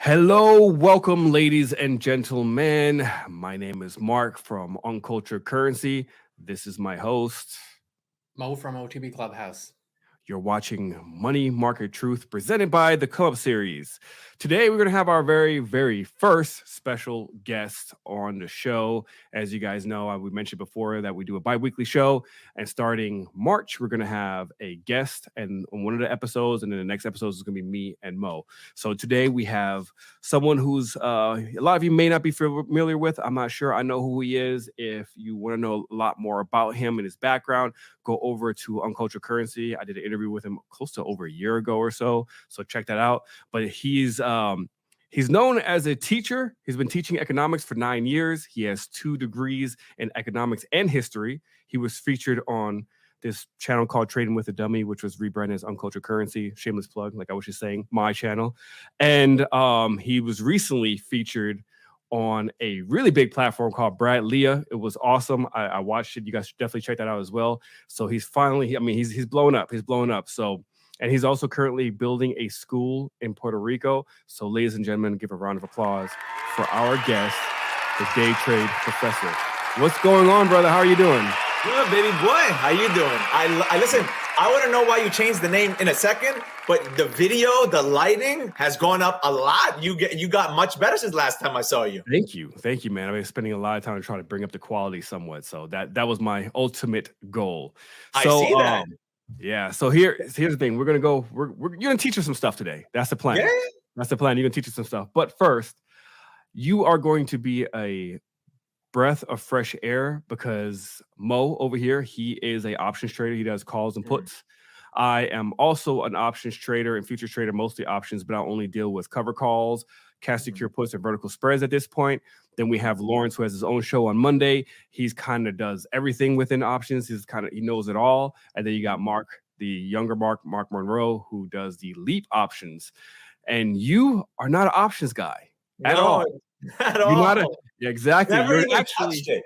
Hello, welcome, ladies and gentlemen. My name is Mark from Uncultured Currency. This is my host. Mo from OTB Clubhouse. You're watching Money Market Truth presented by the Club Series. Today, we're going to have our very first special guest on the show. As you guys know, we mentioned before that we do a bi-weekly show. And starting March, we're going to have a guest and on one of the episodes. And then the next episode is going to be me and Mo. So today we have someone who's a lot of you may not be familiar with. I'm not sure I know who he is. If you want to know a lot more about him and his background, go over to Uncultured Currency. I did an interview with him close to over a year ago or so check that out. But he's known as a teacher. He's been teaching economics for 9 years. He has 2 degrees in economics and history. He was featured on this channel called Trading with a Dummy, which was rebranded as Uncultured Currency. Shameless plug, like I was just saying, my channel. And he was recently featured on a really big platform called Brad Leah. It was awesome. I watched it. You guys should definitely check that out as well. So he's finally, he's blown up. He's blown up. So, and he's also currently building a school in Puerto Rico. So ladies and gentlemen, give a round of applause for our guest, the Day Trade Professor. What's going on, brother? How are you doing? Good, baby boy. How you doing? I listen. I want to know why you changed the name in a second, but the video, the lighting has gone up a lot. You got much better since last time I saw you. Thank you, man. I've been spending a lot of time trying to bring up the quality somewhat. So that was my ultimate goal. So, I see that. Yeah. So here's the thing. We're you're gonna teach us some stuff today. That's the plan. Yeah. That's the plan. You're gonna teach us some stuff. But first, you are going to be a breath of fresh air because Mo over here, he is a options trader. He does calls and puts. I am also an options trader and futures trader, mostly options, but I only deal with cover calls, cash secure puts, and vertical spreads at this point. Then we have Lawrence, who has his own show on Monday. He's kind of does everything within options. He knows it all. And then you got Mark, the younger Mark Monroe, who does the leap options. And you are not an options guy at all. At all. You're not exactly. Never You're even actually touched it.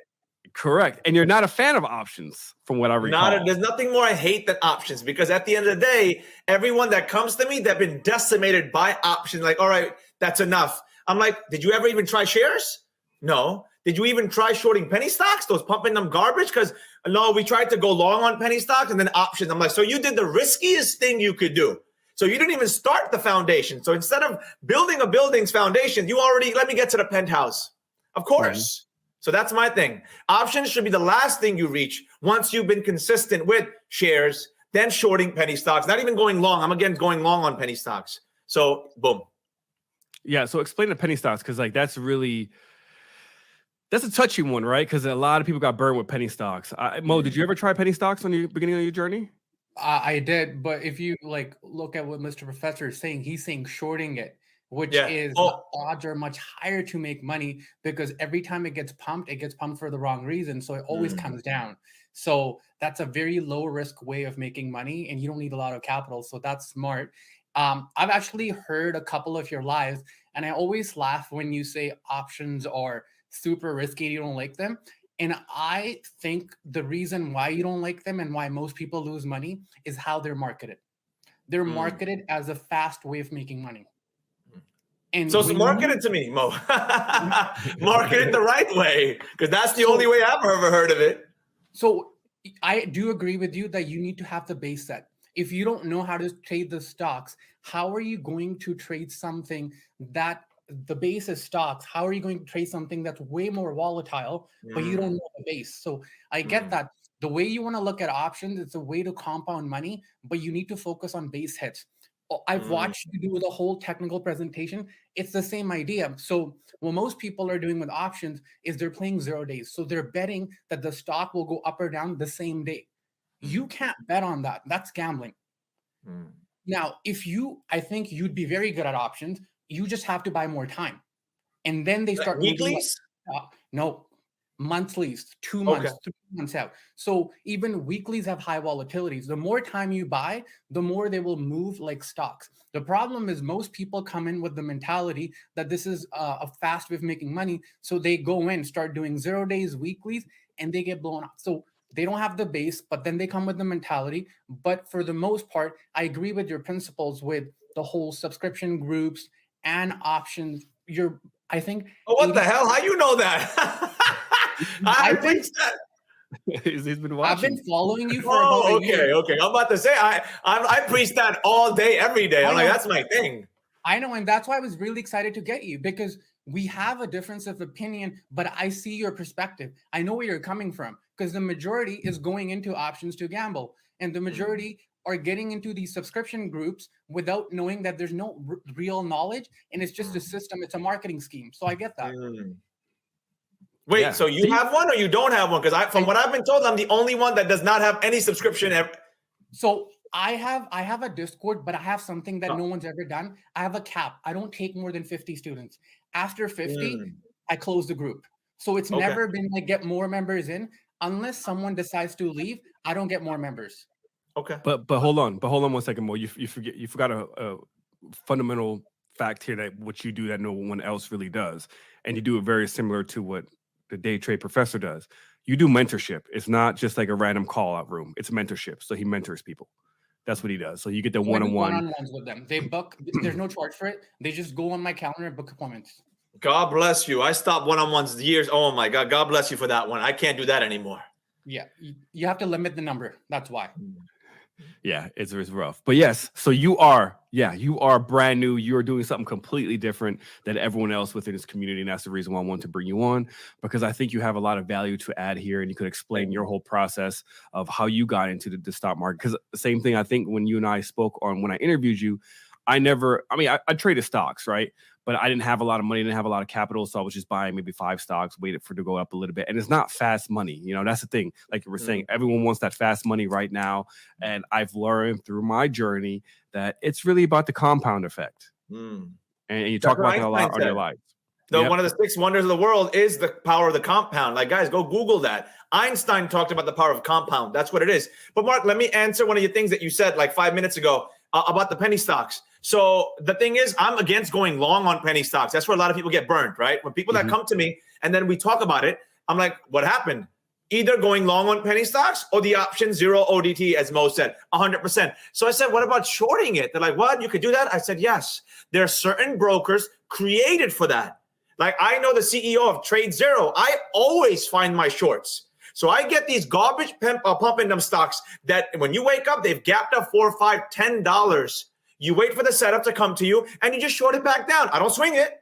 correct. And you're not a fan of options, from what I recall. There's nothing more I hate than options, because at the end of the day, everyone that comes to me, they've been decimated by options. Like, all right, that's enough. I'm like, did you ever even try shares? No. Did you even try shorting penny stocks? Those pumping them garbage? Because no, we tried to go long on penny stocks and then options. I'm like, so you did the riskiest thing you could do. So you didn't even start the foundation. So instead of building a building's foundation, you already, let me get to the penthouse. Of course. So that's my thing. Options should be the last thing you reach once you've been consistent with shares, then shorting penny stocks, not even going long. I'm again going long on penny stocks. So boom. Yeah. So explain the penny stocks, because like that's a touchy one, right? Because a lot of people got burned with penny stocks. Mo, did you ever try penny stocks on the beginning of your journey? I did, but if you look at what Mr. Professor is saying, he's saying shorting it, which is the odds are much higher to make money, because every time it gets pumped for the wrong reason. So it always comes down. So that's a very low risk way of making money, and you don't need a lot of capital. So that's smart. I've actually heard a couple of your lives, and I always laugh when you say options are super risky and you don't like them. And I think the reason why you don't like them and why most people lose money is how they're marketed. They're marketed as a fast way of making money. And so it's marketed to me, Mo. Marketed the right way, because that's the only way I've ever heard of it. So I do agree with you that you need to have the base set. If you don't know how to trade the stocks, how are you going to trade something that the base is stocks? How are you going to trade something that's way more volatile, but you don't know the base? So I get that. The way you want to look at options, it's a way to compound money, but you need to focus on base hits. I've watched you do the whole technical presentation. It's the same idea. So what most people are doing with options is they're playing 0 days. So they're betting that the stock will go up or down the same day. You can't bet on that. That's gambling. Now, I think you'd be very good at options. You just have to buy more time. And then they start weeklies? No, monthlies, 2 months, 3 months out. So even weeklies have high volatilities. The more time you buy, the more they will move like stocks. The problem is most people come in with the mentality that this is a fast way of making money. So they go in, start doing 0 days, weeklies, and they get blown up. So they don't have the base, but then they come with the mentality. But for the most part, I agree with your principles with the whole subscription groups and options. I think. Oh, what 80 the hell? How you know that? I I've been preach that. he's been I've been watching. following you for about Oh, a year. okay. I'm about to say I preach that all day, every day. I'm I like, know. that's my thing. I know, and that's why I was really excited to get you, because we have a difference of opinion, but I see your perspective. I know where you're coming from, because the majority is going into options to gamble, and the majority are getting into these subscription groups without knowing that there's no real knowledge, and it's just a system. It's a marketing scheme. So I get that. Wait, Yeah. so you See? have one or you don't have one? Because from what I've been told, I'm the only one that does not have any subscription ever. So I have a Discord, but I have something that no one's ever done. I have a cap. I don't take more than 50 students. After 50, I close the group. So it's never been like get more members in. Unless someone decides to leave, I don't get more members. Okay. But hold on 1 second more. You forgot a fundamental fact here, that what you do that no one else really does, and you do it very similar to what the day trade professor does. You do mentorship. It's not just like a random call out room. It's mentorship. So he mentors people. That's what he does. So you get the one-on-one. One-on-ones with them. They book. There's no charge for it. They just go on my calendar and book appointments. God bless you. I stopped one-on-ones years. Oh my God. God bless you for that one. I can't do that anymore. Yeah, you have to limit the number. That's why. Yeah, it's rough. But yes, so you are brand new. You're doing something completely different than everyone else within this community. And that's the reason why I wanted to bring you on, because I think you have a lot of value to add here, and you could explain your whole process of how you got into the stock market. Because the same thing, I think when you and I spoke on, when I interviewed you, I traded stocks, right? But I didn't have a lot of money, didn't have a lot of capital. So I was just buying maybe 5 stocks, waited for it to go up a little bit. And it's not fast money. You know, that's the thing. Like you were saying, everyone wants that fast money right now. And I've learned through my journey that it's really about the compound effect. And you talk about that a lot on your lives. One of the 6 wonders of the world is the power of the compound. Like, guys, go Google that. Einstein talked about the power of compound. That's what it is. But Mark, let me answer one of your things that you said like 5 minutes ago about the penny stocks. So the thing is, I'm against going long on penny stocks. That's where a lot of people get burned, right? When people that come to me and then we talk about it, I'm like, what happened? Either going long on penny stocks or the option 0 ODT, as Mo said, 100%. So I said, what about shorting it? They're like, what? You could do that? I said, yes. There are certain brokers created for that. Like, I know the CEO of Trade Zero. I always find my shorts. So I get these garbage pumping them stocks that when you wake up, they've gapped up $4, $5, $10. You wait for the setup to come to you and you just short it back down. I don't swing it.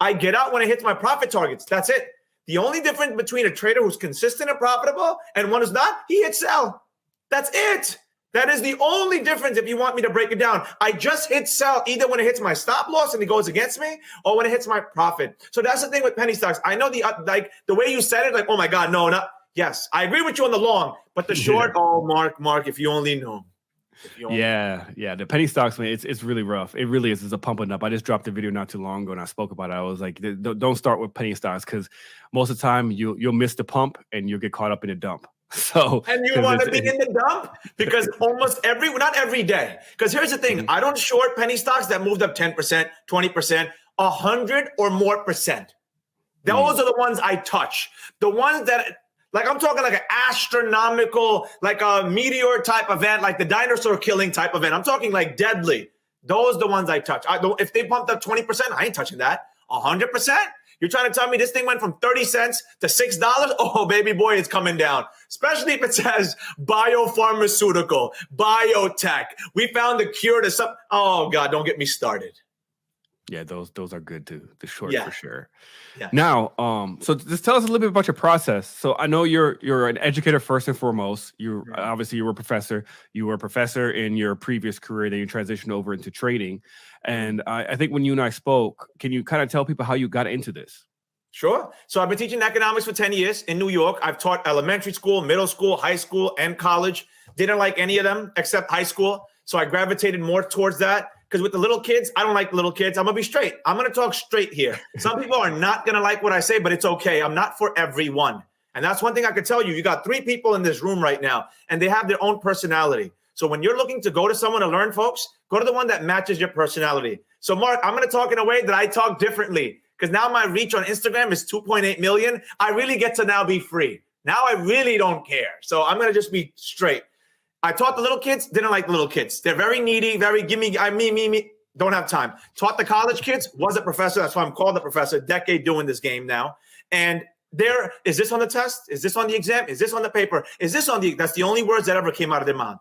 I get out when it hits my profit targets. That's it. The only difference between a trader who's consistent and profitable and one who's not, he hits sell. That's it. That is the only difference if you want me to break it down. I just hit sell either when it hits my stop loss and it goes against me or when it hits my profit. So that's the thing with penny stocks. I know the way you said it, like, oh my God, no, not. Yes, I agree with you on the long, but the short, oh, Mark, if you only knew. Yeah. The penny stocks, man, it's really rough. It really is. It's a pumping up. I just dropped a video not too long ago and I spoke about it. I was like, don't start with penny stocks, because most of the time you'll miss the pump and you'll get caught up in a dump. So and you want to be in the dump because not every day. Because here's the thing, I don't short penny stocks that moved up 10%, 20%, 100 or more percent. Those are the ones I touch. The ones that, like, I'm talking like an astronomical, like a meteor type event, like the dinosaur killing type event. I'm talking like deadly. Those are the ones I touch. If they bumped up 20%, I ain't touching that. 100%? You're trying to tell me this thing went from 30 cents to $6? Oh, baby boy, it's coming down. Especially if it says biopharmaceutical, biotech. We found the cure to some. Oh, God, don't get me started. Yeah, those are good to short for sure. Yeah. Now, so just tell us a little bit about your process. So I know you're an educator first and foremost. Obviously you were a professor. You were a professor in your previous career, then you transitioned over into trading. And I think when you and I spoke, can you kind of tell people how you got into this? Sure. So I've been teaching economics for 10 years in New York. I've taught elementary school, middle school, high school, and college. Didn't like any of them except high school. So I gravitated more towards that. Because with the little kids, I don't like little kids. I'm going to be straight. I'm going to talk straight here. Some people are not going to like what I say, but it's okay. I'm not for everyone. And that's one thing I could tell you. You got 3 people in this room right now, and they have their own personality. So when you're looking to go to someone to learn, folks, go to the one that matches your personality. So, Mark, I'm going to talk in a way that I talk differently. Because now my reach on Instagram is 2.8 million. I really get to now be free. Now I really don't care. So I'm going to just be straight. I taught the little kids, didn't like the little kids. They're very needy, very me. Don't have time. Taught the college kids, was a professor. That's why I'm called a professor. Decade doing this game now. And is this on the test? Is this on the exam? Is this on the paper? Is this on that's the only words that ever came out of their mouth.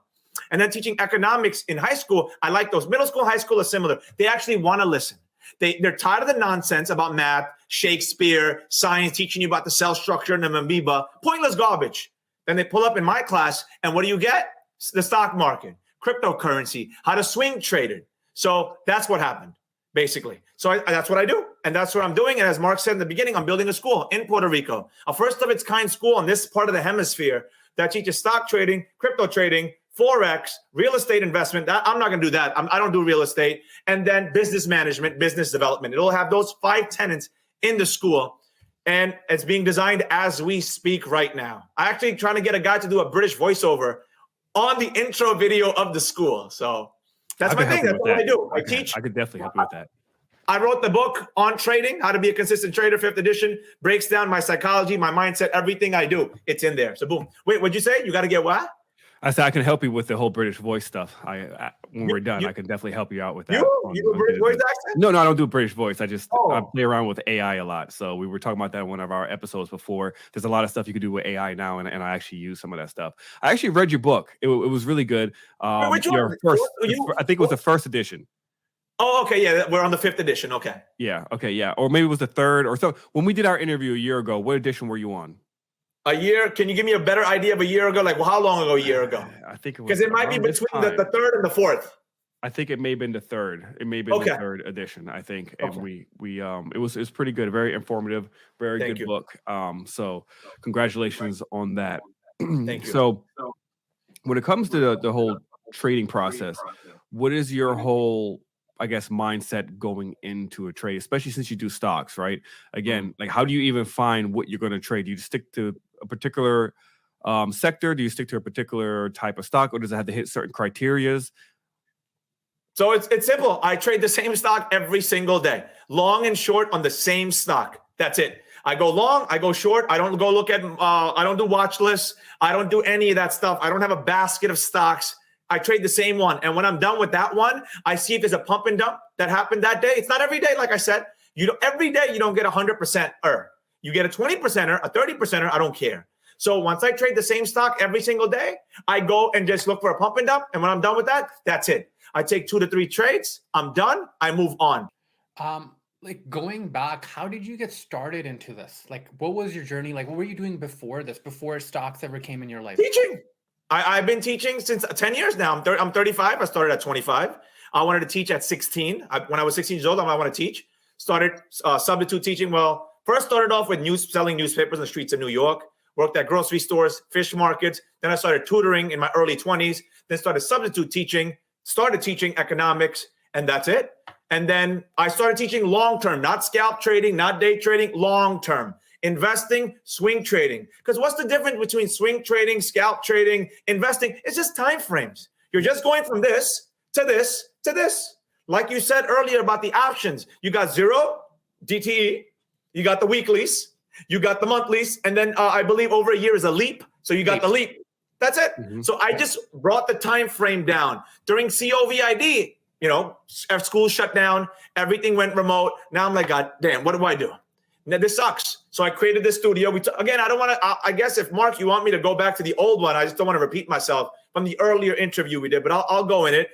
And then teaching economics in high school, I like those. Middle school, high school are similar. They actually want to listen. They're tired of the nonsense about math, Shakespeare, science, teaching you about the cell structure and the amoeba. Pointless garbage. Then they pull up in my class, and what do you get? The stock market, cryptocurrency, how to swing trade it. So that's what happened, basically. So that's what I do, and that's what I'm doing. And as Mark said in the beginning, I'm building a school in Puerto Rico, a first of its kind school in this part of the hemisphere that teaches stock trading, crypto trading, Forex, real estate investment. I'm not going to do that. I don't do real estate. And then business management, business development. It'll have those 5 tenets in the school. And it's being designed as we speak right now. I'm actually trying to get a guy to do a British voiceover on the intro video of the school. So that's my thing. That's what I do. I teach. I could definitely help you with that. I wrote the book on trading, how to be a consistent trader, 5th edition, breaks down my psychology, my mindset, everything I do. It's in there. So boom. Wait, what'd you say? You got to get what? I said I can help you with the whole British voice stuff. When we're done, I can definitely help you out with that. You do a British voice accent? No, I don't do a British voice. I play around with AI a lot. So we were talking about that in one of our episodes before. There's a lot of stuff you can do with AI now, and I actually use some of that stuff. I actually read your book. It was really good. Which one? I think it was the 1st edition. Oh, okay. Yeah, we're on the 5th edition. Okay. Yeah. Okay. Yeah. Or maybe it was the 3rd or so. When we did our interview a year ago, what edition were you on? A year? Can you give me a better idea of a year ago? Like, well, how long ago? A year ago? I think it was because it might be between the 3rd and the 4th. I think it may have been the 3rd. It may have been the 3rd edition. I think, and it was pretty good, very informative, very good book. So congratulations on that. Thank you. So when it comes to the whole trading process, what is your whole, I guess, mindset going into a trade, especially since you do stocks, right? Again, like how do you even find what you're going to trade? Do you stick to a particular sector? Do you stick to a particular type of stock, or does it have to hit certain criterias? So it's simple. I trade the same stock every single day, long and short on the same stock. That's it. I go long, I go short. I don't go look at, I don't do watch lists. I don't do any of that stuff. I don't have a basket of stocks. I trade the same one. And when I'm done with that one, I see if there's a pump and dump that happened that day. It's not every day, like I said. Every day you don't get 100%er. You get a 20%er, a 30%er, I don't care. So once I trade the same stock every single day, I go and just look for a pump and dump. And when I'm done with that, that's it. I take 2 to 3 trades. I'm done. I move on. Like going back, how did you get started into this? Like, what was your journey? Like, what were you doing before this, before stocks ever came in your life? Teaching. I've been teaching since 10 years now. I'm 35. I started at 25. I wanted to teach at 16. When I was 16 years old, I want to teach. Started substitute teaching. Well, first started off with selling newspapers on the streets of New York. Worked at grocery stores, fish markets. Then I started tutoring in my early 20s. Then started substitute teaching. Started teaching economics, and that's it. And then I started teaching long-term, not scalp trading, not day trading, long-term. Investing, swing trading. Because what's the difference between swing trading, scalp trading, investing? It's just time frames. You're just going from this to this to this. Like you said earlier about the options, you got 0, DTE, you got the weeklies, you got the monthlies, and then I believe over a year is a leap. So you got the leap. That's it. Mm-hmm. So I just brought the time frame down. During COVID, school shut down, everything went remote. Now I'm like, God damn, what do I do? Now, this sucks. So I created this studio. Again, I don't want to, I guess if Mark, you want me to go back to the old one, I just don't want to repeat myself from the earlier interview we did, but I'll go in it.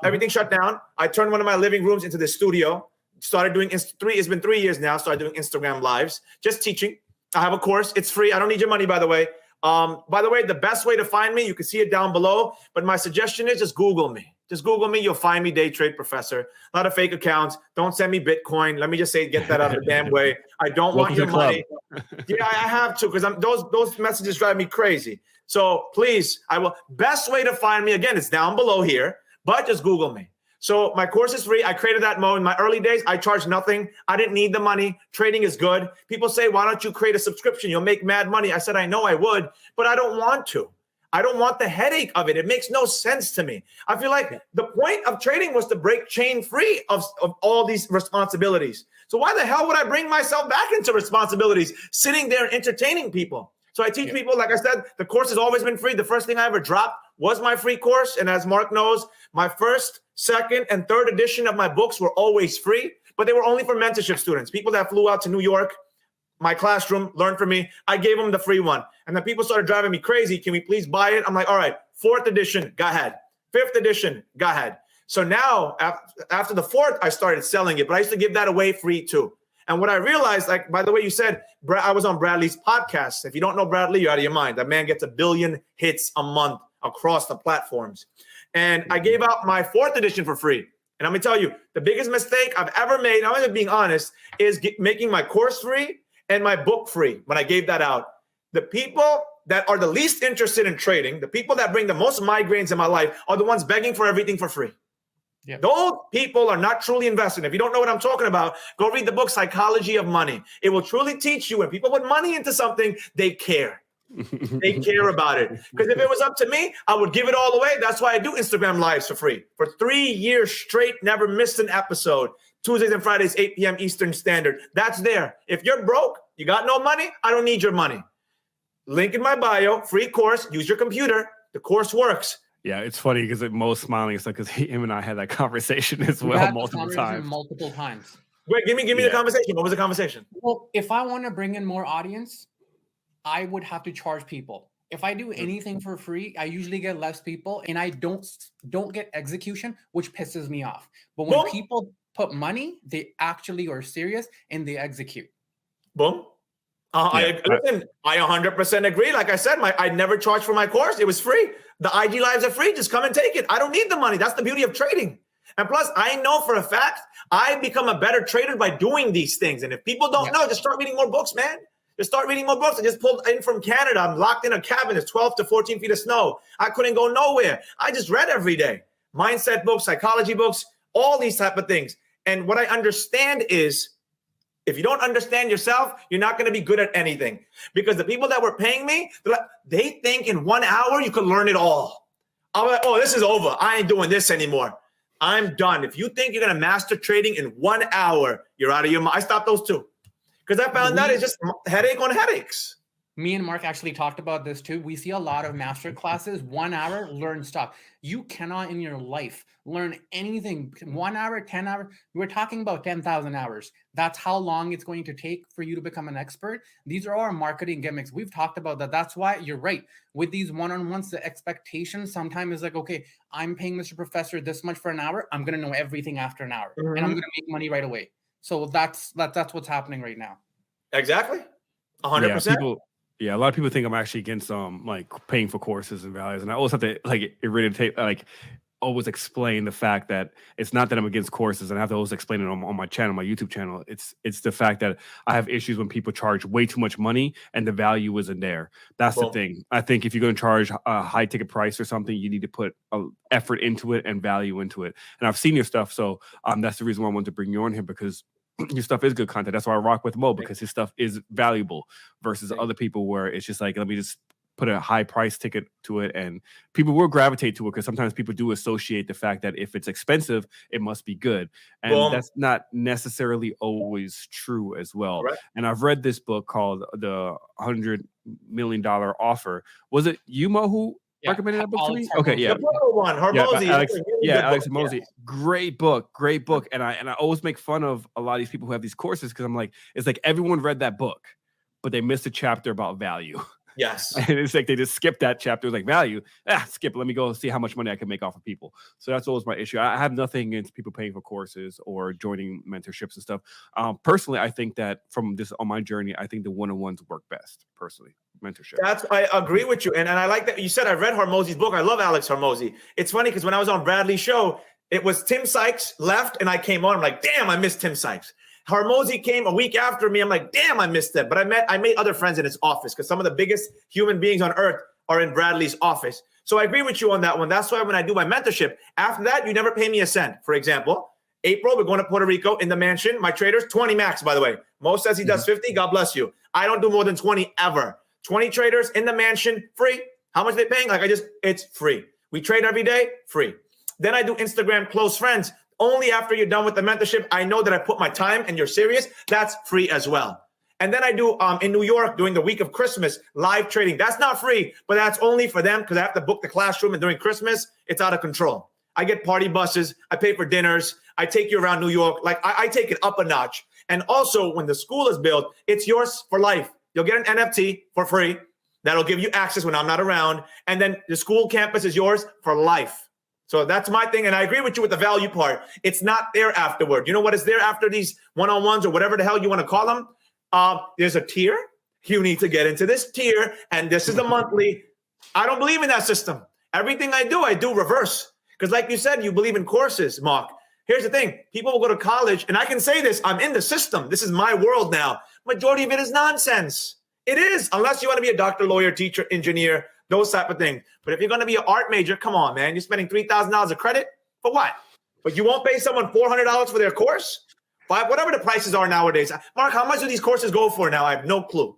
Everything shut down. I turned one of my living rooms into the studio. Started doing it's been 3 years now. Started doing Instagram lives, just teaching. I have a course. It's free. I don't need your money, by the way. The best way to find me, you can see it down below. But my suggestion is just Google me. Just Google me. You'll find me, Day Trade Professor. A lot of fake accounts. Don't send me Bitcoin. Let me just say, get that out of the damn way. I don't want your money. Yeah, I have to, because those messages drive me crazy. So please, best way to find me, again, it's down below here, but just Google me. So my course is free. I created that mode. In my early days, I charged nothing. I didn't need the money. Trading is good. People say, why don't you create a subscription? You'll make mad money. I said, I know I would, but I don't want to. I don't want the headache of it. It makes no sense to me. I feel like the point of trading was to break chain free of all these responsibilities. So why the hell would I bring myself back into responsibilities, sitting there and entertaining people? So I teach people, like I said, the course has always been free. The first thing I ever dropped was my free course. And as Mark knows, my first second, and third edition of my books were always free, but they were only for mentorship students, people that flew out to New York, my classroom, learned from me. I gave them the free one. And then people started driving me crazy. Can we please buy it? I'm like, all right, fourth edition, go ahead. Fifth edition, go ahead. So now after the fourth, I started selling it, but I used to give that away free too. And what I realized, like, by the way, you said, I was on Bradley's podcast. If you don't know Bradley, you're out of your mind. That man gets 1 billion hits a month across the platforms. And I gave out my fourth edition for free. And I'm going to tell you, the biggest mistake I've ever made, I'm just being honest, is making my course free and my book free when I gave that out. The people that are the least interested in trading, the people that bring the most migraines in my life are the ones begging for everything for free. Yep. Those people are not truly invested. If you don't know what I'm talking about, go read the book, Psychology of Money. It will truly teach you when people put money into something, they care. They care about it. Because if it was up to me, I would give it all away. That's why I do Instagram Lives for free. For 3 years straight, never missed an episode. Tuesdays and Fridays, 8 p.m. Eastern Standard. That's there. If you're broke, you got no money, I don't need your money. Link in my bio, free course, use your computer. The course works. Yeah, it's funny because Mo's smiling and stuff because him and I had that conversation as well multiple times. Wait, give me the conversation. What was the conversation? Well, if I want to bring in more audience, I would have to charge people. If I do anything for free, I usually get less people, and I don't get execution, which pisses me off. But when people put money, they actually are serious and they execute. Boom. I 100% agree. Like I said, I never charged for my course. It was free. The IG Lives are free. Just come and take it. I don't need the money. That's the beauty of trading. And plus, I know for a fact, I become a better trader by doing these things. And if people don't know, just start reading more books, man. Just start reading more books. I just pulled in from Canada. I'm locked in a cabin. It's 12 to 14 feet of snow. I couldn't go nowhere. I just read every day. Mindset books, psychology books, all these type of things. And what I understand is, if you don't understand yourself, you're not going to be good at anything. Because the people that were paying me, they think in 1 hour you could learn it all. I'm like, oh, this is over. I ain't doing this anymore. I'm done. If you think you're going to master trading in 1 hour, you're out of your mind. I stopped those too. Because I found that it's just headache on headaches. Me and Mark actually talked about this too. We see a lot of master classes, 1 hour, learn stuff. You cannot in your life learn anything. 1 hour, 10 hours. We're talking about 10,000 hours. That's how long it's going to take for you to become an expert. These are our marketing gimmicks. We've talked about that. That's why you're right. With these one-on-ones, the expectation sometimes is like, okay, I'm paying Mr. Professor this much for an hour. I'm going to know everything after an hour. And I'm going to make money right away. So that's what's happening right now. Exactly. 100%. Yeah, a lot of people think I'm actually against like paying for courses and values, and I always have to always explain the fact that it's not that I'm against courses, and I have to always explain it on my channel, my YouTube channel. It's the fact that I have issues when people charge way too much money and the value isn't there. That's the thing. I think if you're going to charge a high ticket price or something, you need to put effort into it and value into it. And I've seen your stuff, so that's the reason why I wanted to bring you on here, because your stuff is good content. That's why I rock with Mo, because his stuff is valuable versus other people where it's just like, let me just put a high price ticket to it, and people will gravitate to it because sometimes people do associate the fact that if it's expensive, it must be good. And that's not necessarily always true as well. Right. And I've read this book called The $100 Million Offer. Was it you, Mo, who recommended that book to me? Okay, yeah. Alex Hormozi. Yeah. Great book. And I always make fun of a lot of these people who have these courses because I'm like, it's like everyone read that book, but they missed a chapter about value. Yes. And it's like they just skipped that chapter. It was like, value. Skip it. Let me go see how much money I can make off of people. So that's always my issue. I have nothing against people paying for courses or joining mentorships and stuff. Personally, I think that from this on my journey, I think the one-on-ones work best, personally. Mentorship. I agree with you. And I like that you said I read Hormozi's book. I love Alex Hormozi. It's funny because when I was on Bradley's show, it was Tim Sykes left and I came on. I'm like, damn, I missed Tim Sykes. Hormozi came a week after me. I'm like, damn, I missed them. But I made other friends in his office because some of the biggest human beings on earth are in Bradley's office. So I agree with you on that one. That's why when I do my mentorship, after that, you never pay me a cent. For example, April, we're going to Puerto Rico in the mansion. My traders, 20 max, by the way. Mo says he does 50. God bless you. I don't do more than 20 ever. 20 traders in the mansion, free. How much are they paying? It's free. We trade every day, free. Then I do Instagram close friends. Only after you're done with the mentorship, I know that I put my time and you're serious. That's free as well. And then I do in New York during the week of Christmas, live trading. That's not free, but that's only for them because I have to book the classroom. And during Christmas, it's out of control. I get party buses. I pay for dinners. I take you around New York. Like I take it up a notch. And also when the school is built, it's yours for life. You'll get an NFT for free. That'll give you access when I'm not around. And then the school campus is yours for life. So that's my thing. And I agree with you with the value part. It's not there afterward. You know what is there after these one-on-ones or whatever the hell you want to call them? There's a tier. You need to get into this tier. And this is the monthly. I don't believe in that system. Everything I do reverse. Because like you said, you believe in courses, Mark. Here's the thing. People will go to college. And I can say this. I'm in the system. This is my world now. Majority of it is nonsense. It is. Unless you want to be a doctor, lawyer, teacher, engineer, those type of things. But if you're going to be an art major, come on, man. You're spending $3,000 of credit for what? But you won't pay someone $400 for their course? Whatever the prices are nowadays. Mark, how much do these courses go for now? I have no clue.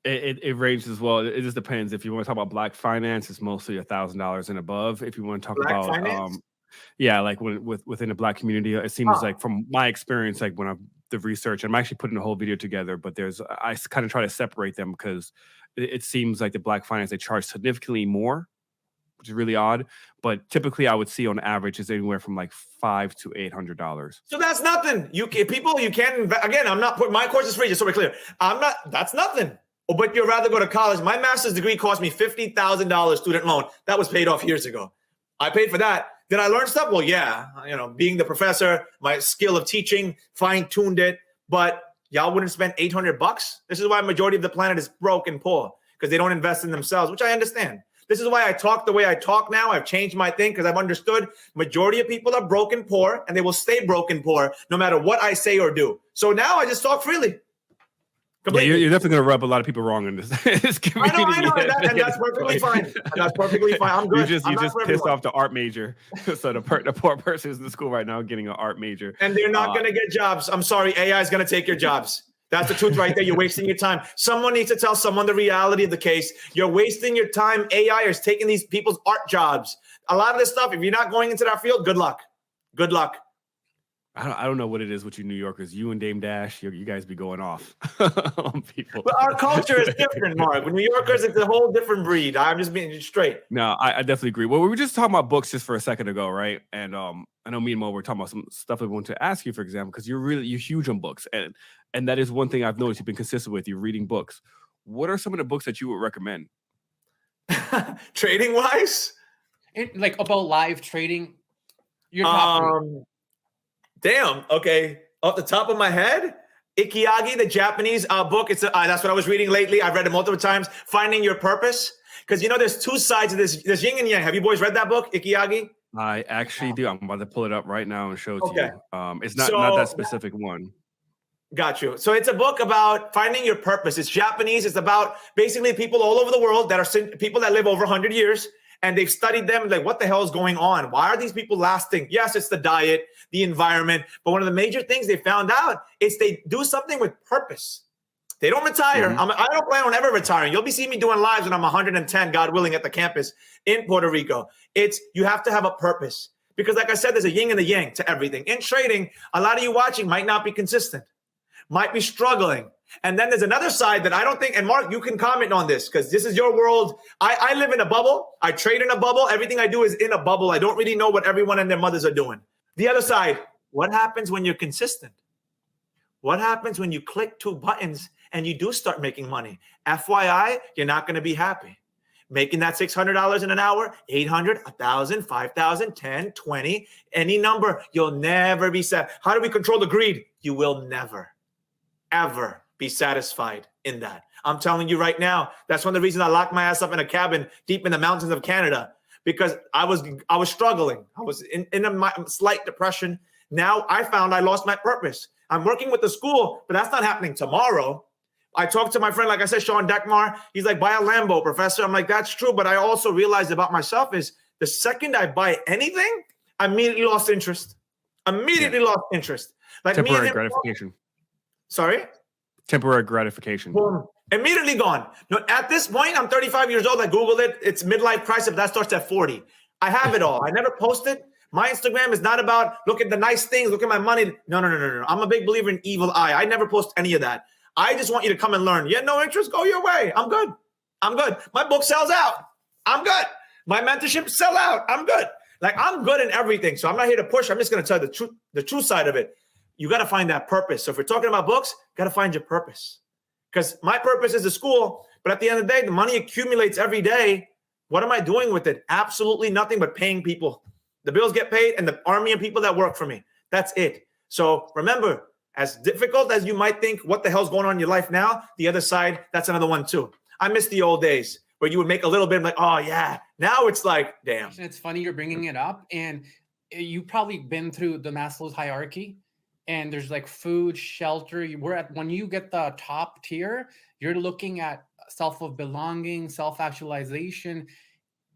It ranges as well. It just depends. If you want to talk about black finance, it's mostly $1,000 and above. If you want to talk Black about, finance? yeah, like within the black community, it seems like from my experience, like when the research, I'm actually putting a whole video together, but I kind of try to separate them because it seems like the black finance, they charge significantly more, which is really odd. But typically I would see on average is anywhere from like $500 to $800. So that's nothing. You can't, again, I'm not putting my course is free, just so we're clear. That's nothing. But you'd rather go to college. My master's degree cost me $50,000 student loan. That was paid off years ago. I paid for that. Did I learn stuff? Well, yeah. Being the professor, my skill of teaching, fine-tuned it. But y'all wouldn't spend $800. This is why majority of the planet is broke and poor, because they don't invest in themselves, which I understand. This is why I talk the way I talk now. I've changed my thing because I've understood majority of people are broke and poor, and they will stay broke and poor no matter what I say or do. So now I just talk freely. Yeah, you're definitely going to rub a lot of people wrong in this community. I know, and that's perfectly fine. That's perfectly fine. I'm good. You just pissed off the art major. So the poor person is in the school right now getting an art major. And they're not going to get jobs. I'm sorry, AI is going to take your jobs. That's the truth right there. You're wasting your time. Someone needs to tell someone the reality of the case. You're wasting your time. AI is taking these people's art jobs. A lot of this stuff, if you're not going into that field, good luck. Good luck. I don't know what it is with you New Yorkers. You and Dame Dash, you guys be going off on people. But our culture is different, Mark. With New Yorkers, it's a whole different breed. I'm just being straight. No, I definitely agree. Well, we were just talking about books just for a second ago, right? And I know me and Mo were talking about some stuff I want to ask you, for example, because you're huge on books. And that is one thing I've noticed you've been consistent with. You're reading books. What are some of the books that you would recommend? Trading wise? Like about live trading? Your top three. Damn. Okay. Off the top of my head, Ikigai, the Japanese book. That's what I was reading lately. I've read it multiple times. Finding Your Purpose. Because, there's two sides of this. There's yin and yang. Have you boys read that book, Ikigai? I actually do. I'm about to pull it up right now and show it to you. It's not that specific one. Got you. So it's a book about finding your purpose. It's Japanese. It's about basically people all over the world that are people that live over 100 years. And they've studied them, like, what the hell is going on? Why are these people lasting? Yes, it's the diet, the environment. But one of the major things they found out is they do something with purpose. They don't retire. Mm-hmm. I don't plan on ever retiring. You'll be seeing me doing lives when I'm 110, God willing, at the campus in Puerto Rico. You have to have a purpose. Because like I said, there's a yin and a yang to everything. In trading, a lot of you watching might not be consistent, might be struggling. And then there's another side that I don't think, and Mark, you can comment on this because this is your world. I live in a bubble. I trade in a bubble. Everything I do is in a bubble. I don't really know what everyone and their mothers are doing. The other side, what happens when you're consistent? What happens when you click two buttons and you do start making money? FYI, you're not going to be happy. Making that $600 in an hour, 800, 1,000, 5,000, 10, 20, any number, you'll never be set. How do we control the greed? You will never, ever be satisfied in that. I'm telling you right now, that's one of the reasons I locked my ass up in a cabin deep in the mountains of Canada, because I was struggling. I was in a slight depression. Now I found I lost my purpose. I'm working with the school, but that's not happening tomorrow. I talked to my friend, like I said, Sean Dekmar. He's like, buy a Lambo, professor. I'm like, that's true. But I also realized about myself is the second I buy anything, I immediately lost interest. Lost interest. Like temporary gratification. Sorry? Temporary gratification. Boom. Immediately gone. No, at this point, I'm 35 years old. I Googled it. It's midlife crisis. That starts at 40. I have it all. I never posted. My Instagram is not about look at the nice things, look at my money. No. I'm a big believer in evil eye. I never post any of that. I just want you to come and learn. You have no interest? Go your way. I'm good. My book sells out. I'm good. My mentorship sell out. I'm good. Like I'm good in everything. So I'm not here to push. I'm just going to tell the true side of it. You got to find that purpose. So if we're talking about books, got to find your purpose. Because my purpose is the school. But at the end of the day, the money accumulates every day. What am I doing with it? Absolutely nothing but paying people. The bills get paid and the army of people that work for me. That's it. So remember, as difficult as you might think, what the hell's going on in your life now? The other side, that's another one too. I miss the old days where you would make a little bit like, oh yeah. Now it's like, damn. It's funny you're bringing it up, and you've probably been through the Maslow's hierarchy, and there's like food, shelter. When you get the top tier, you're looking at self of belonging, self-actualization.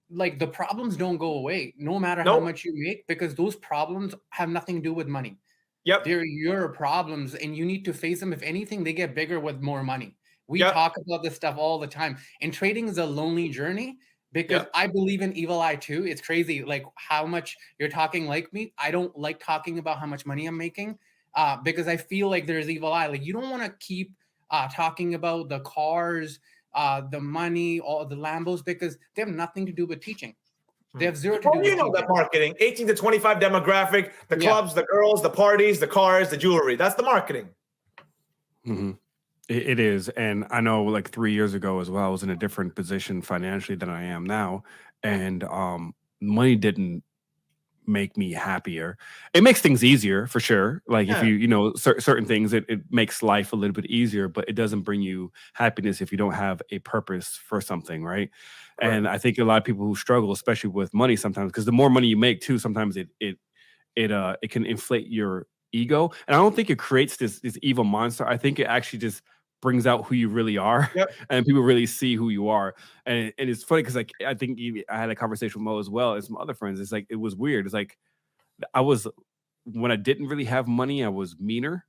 Like the problems don't go away no matter how much you make, because those problems have nothing to do with money. Yep. They're your problems and you need to face them. If anything, they get bigger with more money. We talk about this stuff all the time. And trading is a lonely journey because I believe in evil eye too. It's crazy like how much you're talking like me. I don't like talking about how much money I'm making because I feel like there's evil eye. Like you don't want to keep talking about the cars, the money, all the Lambos, because they have nothing to do with teaching. They have zero to do with you know teaching. that marketing, 18 to 25 demographic, the clubs, the girls, the parties, the cars, the jewelry. That's the marketing. Mm-hmm. It is. And I know like 3 years ago as well, I was in a different position financially than I am now. And money didn't make me happier. It makes things easier for sure. Like if you know, certain things, it makes life a little bit easier, but it doesn't bring you happiness if you don't have a purpose for something, right? And I think a lot of people who struggle, especially with money sometimes, because the more money you make too, sometimes it can inflate your ego. And I don't think it creates this evil monster. I think it actually just brings out who you really are, and people really see who you are. And it's funny because like I think I had a conversation with Mo as well as some other friends. It's like it was weird. It's like when I didn't really have money, I was meaner.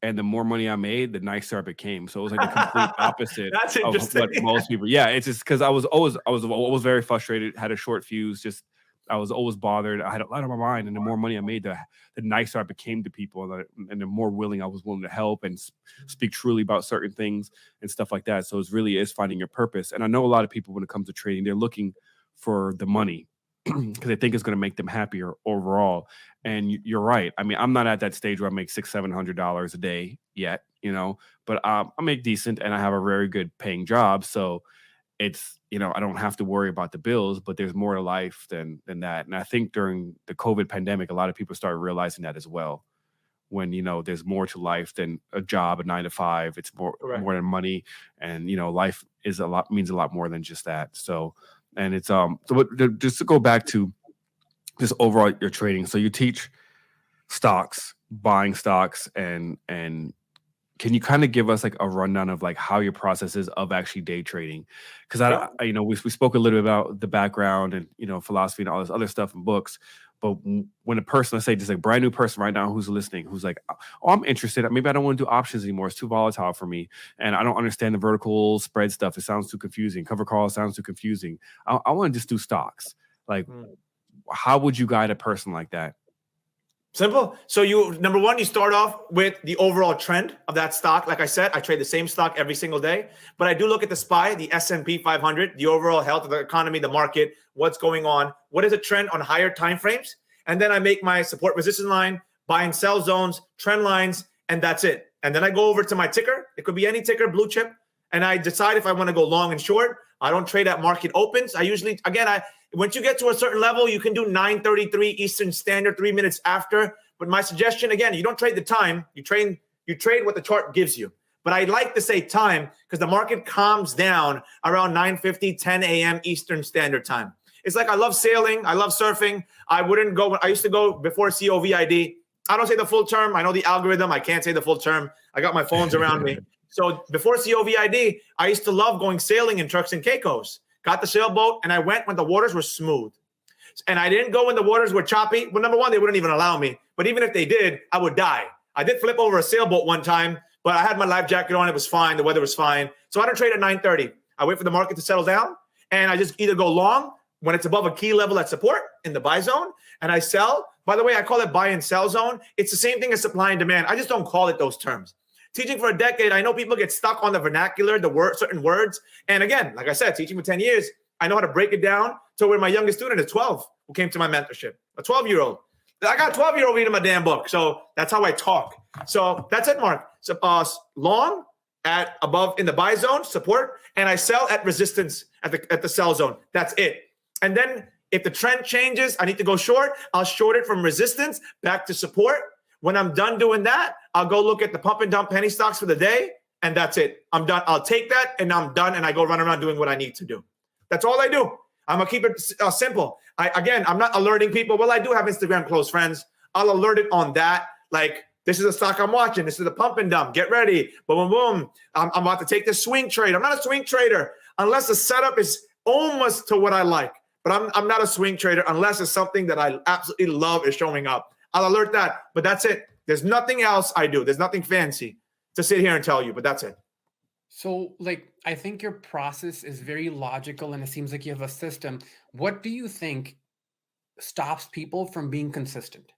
And the more money I made, the nicer I became. So it was like the complete opposite of what most people. Yeah, it's just because I was always very frustrated, had a short fuse, just I was always bothered. I had a lot on my mind, and the more money I made, the nicer I became to people, and the more willing I was willing to help and speak truly about certain things and stuff like that. So it really is finding your purpose. And I know a lot of people, when it comes to trading, they're looking for the money because they think it's going to make them happier overall. And you're right. I mean, I'm not at that stage where I make $600-700 a day yet, you know, but I make decent, and I have a very good paying job. So it's, you know, I don't have to worry about the bills, but there's more to life than that. And I think during the COVID pandemic, a lot of people started realizing that as well. When, you know, there's more to life than a job, a 9 to 5. It's more than money. And, you know, life means a lot more than just that. So, and it's, just to go back to just overall your trading. So you teach stocks, buying stocks, and can you kind of give us like a rundown of like how your process is of actually day trading? Because I you know, we spoke a little bit about the background and, you know, philosophy and all this other stuff in books. But when a person, let's say just like brand new person right now who's listening, who's like, oh, I'm interested. Maybe I don't want to do options anymore. It's too volatile for me. And I don't understand the vertical spread stuff. It sounds too confusing. Cover call sounds too confusing. I want to just do stocks. Like, how would you guide a person like that? Simple. So number one, you start off with the overall trend of that stock. Like I said, I trade the same stock every single day, but I do look at the SPY, the S&P 500, the overall health of the economy, the market, what's going on, what is a trend on higher time frames, and then I make my support resistance line, buy and sell zones, trend lines, and that's it. And then I go over to my ticker. It could be any ticker, blue chip, and I decide if I want to go long and short. I don't trade at market opens. I usually, once you get to a certain level, you can do 9:33 Eastern Standard, 3 minutes after. But my suggestion, again, you don't trade the time. You trade what the chart gives you. But I like to say time because the market calms down around 9:50, 10 a.m. Eastern Standard Time. It's like I love sailing. I love surfing. I used to go before COVID. I don't say the full term. I know the algorithm. I can't say the full term. I got my phones around me. So before COVID, I used to love going sailing in trucks and Caicos. Got the sailboat, and I went when the waters were smooth. And I didn't go when the waters were choppy. Well, number one, they wouldn't even allow me. But even if they did, I would die. I did flip over a sailboat one time, but I had my life jacket on. It was fine. The weather was fine. So I don't trade at 9:30. I wait for the market to settle down, and I just either go long when it's above a key level at support in the buy zone, and I sell. By the way, I call it buy and sell zone. It's the same thing as supply and demand. I just don't call it those terms. Teaching for a decade, I know people get stuck on the vernacular, certain words. And again, like I said, teaching for 10 years, I know how to break it down to where my youngest student is 12 who came to my mentorship, a 12-year-old. I got a 12-year-old reading my damn book. So that's how I talk. So that's it, Mark. So long at above in the buy zone, support, and I sell at resistance at the sell zone. That's it. And then if the trend changes, I need to go short. I'll short it from resistance back to support. When I'm done doing that, I'll go look at the pump and dump penny stocks for the day, and that's it. I'm done. I'll take that, and I'm done, and I go run around doing what I need to do. That's all I do. I'm gonna keep it simple. I'm not alerting people. Well, I do have Instagram close friends. I'll alert it on that. Like, this is a stock I'm watching. This is a pump and dump. Get ready. Boom, boom, boom. I'm about to take this swing trade. I'm not a swing trader unless the setup is almost to what I like. But I'm not a swing trader unless it's something that I absolutely love is showing up. I'll alert that, but that's it. There's nothing else I do. There's nothing fancy to sit here and tell you, but that's it. So, like, I think your process is very logical and it seems like you have a system. What do you think stops people from being consistent?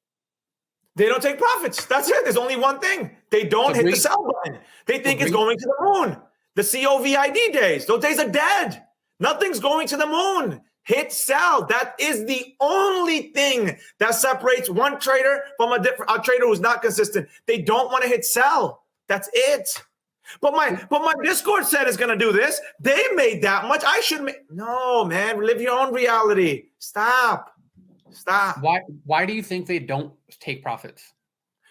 They don't take profits. That's it. There's only one thing. They don't hit the sell button. They think it's going to the moon. The COVID days, those days are dead. Nothing's going to the moon. Hit sell. That is the only thing that separates one trader from a trader who's not consistent. They don't want to hit sell. That's it. But my Discord said it's going to do this. They made that much. I should make. No, man. Live your own reality. Stop. Why do you think they don't take profits?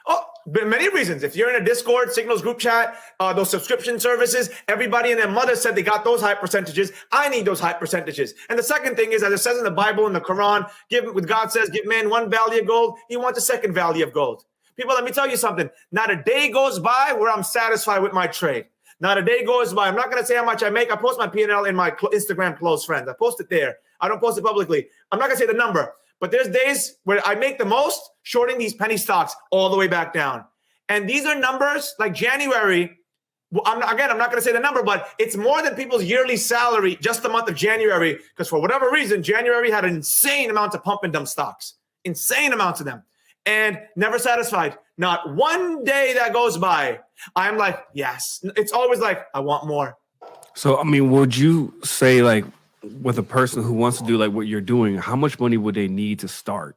Oh, many reasons. If you're in a Discord, Signals group chat, those subscription services, everybody and their mother said they got those high percentages. I need those high percentages. And the second thing is, as it says in the Bible and the Quran, God says, give man one value of gold. He wants a second value of gold. People, let me tell you something. Not a day goes by where I'm satisfied with my trade. Not a day goes by. I'm not going to say how much I make. I post my P&L in my Instagram close friends. I post it there. I don't post it publicly. I'm not going to say the number. But there's days where I make the most shorting these penny stocks all the way back down. And these are numbers like January. I'm not going to say the number, but it's more than people's yearly salary just the month of January. Because for whatever reason, January had an insane amount of pump and dump stocks. Insane amounts of them. And never satisfied. Not one day that goes by, I'm like, yes. It's always like, I want more. So, I mean, would you say, like, with a person who wants to do like what you're doing, how much money would they need to start?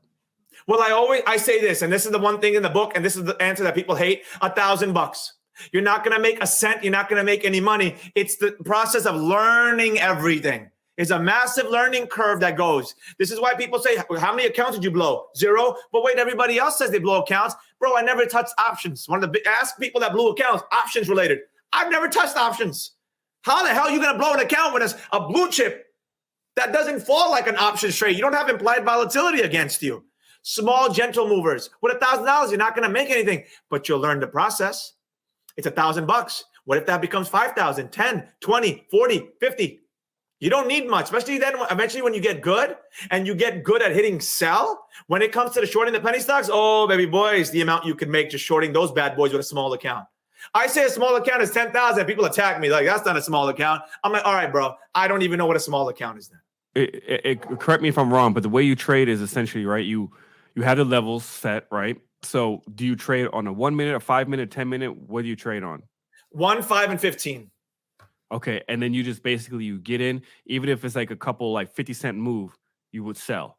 Well, I say this, and this is the one thing in the book, and this is the answer that people hate: $1,000. You're not going to make a cent. You're not going to make any money. It's the process of learning everything. It's a massive learning curve that goes. This is why people say, how many accounts did you blow? 0. But wait, everybody else says they blow accounts. Bro, I never touched options. Ask people that blew accounts, options related. I've never touched options. How the hell are you going to blow an account when it's a blue chip that doesn't fall like an options trade? You don't have implied volatility against you. Small, gentle movers. With $1,000, you're not going to make anything, but you'll learn the process. It's $1,000. What if that becomes 5,000, 10, 20, 40, 50? You don't need much, especially then eventually when you get good and you get good at hitting sell. When it comes to the shorting the penny stocks, oh, baby boys, the amount you can make just shorting those bad boys with a small account. I say a small account is 10,000. People attack me like, that's not a small account. I'm like, all right, bro, I don't even know what a small account is then. Correct me if I'm wrong, but the way you trade is essentially, right, you have the levels set, right? So do you trade on a 1 minute, a 5 minute, 10 minute? What do you trade on? 1, 5, and 15. Okay, and then you just basically you get in, even if it's like a couple like 50-cent move, you would sell.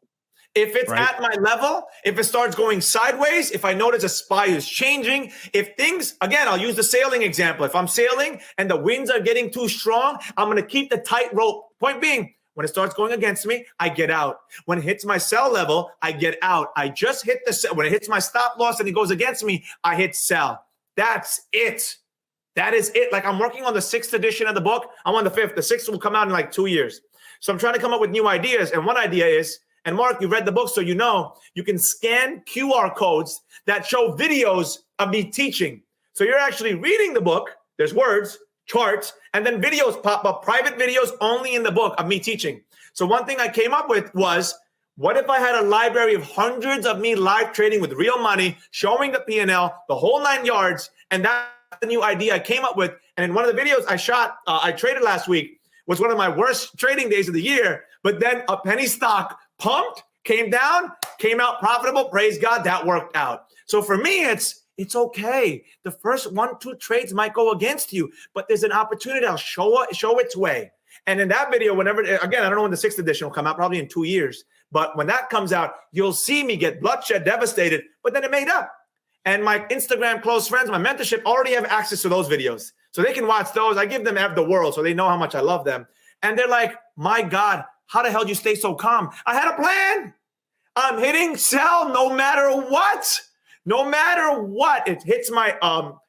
If it's at my level, if it starts going sideways, if I notice a SPY is changing, if things, again, I'll use the sailing example. If I'm sailing and the winds are getting too strong, I'm going to keep the tight rope. Point being, when it starts going against me, I get out. When it hits my sell level, I get out. I just hit the sell. When it hits my stop loss and it goes against me, I hit sell. That's it. That is it. Like, I'm working on the 6th edition of the book. I'm on the 5th. The 6th will come out in like 2 years. So I'm trying to come up with new ideas. And one idea is, and Mark, you read the book, so you know, you can scan QR codes that show videos of me teaching. So you're actually reading the book. There's words, charts, and then videos pop up, private videos only in the book of me teaching. So one thing I came up with was, what if I had a library of hundreds of me live trading with real money, showing the P&L, the whole 9 yards, and that's the new idea I came up with. And in one of the videos I shot, I traded last week, was one of my worst trading days of the year. But then a penny stock pumped, came down, came out profitable. Praise God, that worked out. So for me, it's okay. The first 1-2 trades might go against you, but there's an opportunity. I'll show its way. And in that video, whenever, again, I don't know when the 6th edition will come out, probably in 2 years. But when that comes out, you'll see me get bloodshed, devastated, but then it made up. And my Instagram close friends, my mentorship already have access to those videos. So they can watch those. I give them the world so they know how much I love them. And they're like, my God, how the hell do you stay so calm? I had a plan. I'm hitting sell no matter what. No matter what. It hits my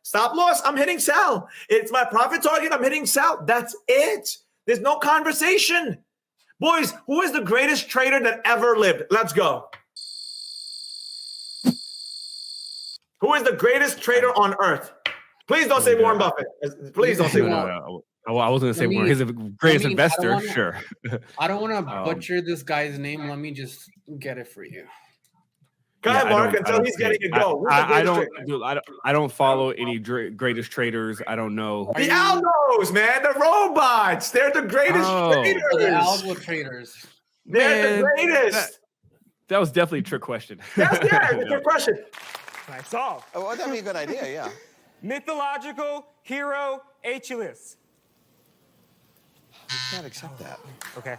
stop loss, I'm hitting sell. It's my profit target, I'm hitting sell. That's it. There's no conversation. Boys, who is the greatest trader that ever lived? Let's go. Who is the greatest trader on earth? Please don't say Warren Buffett. Please don't say Warren. I was going to say Warren. He's the greatest investor. Sure. I don't want to butcher this guy's name. Let me just get it for you. Go ahead, Mark, until he's getting it go. I don't follow any greatest traders. I don't know. The algos, man, the robots. They're the greatest traders. The algo traders. They're the greatest. That was definitely a trick question. It's a trick question. Nice solve. Oh, that'd be a good idea, yeah. Mythological hero Achilles. You can't accept that. Okay.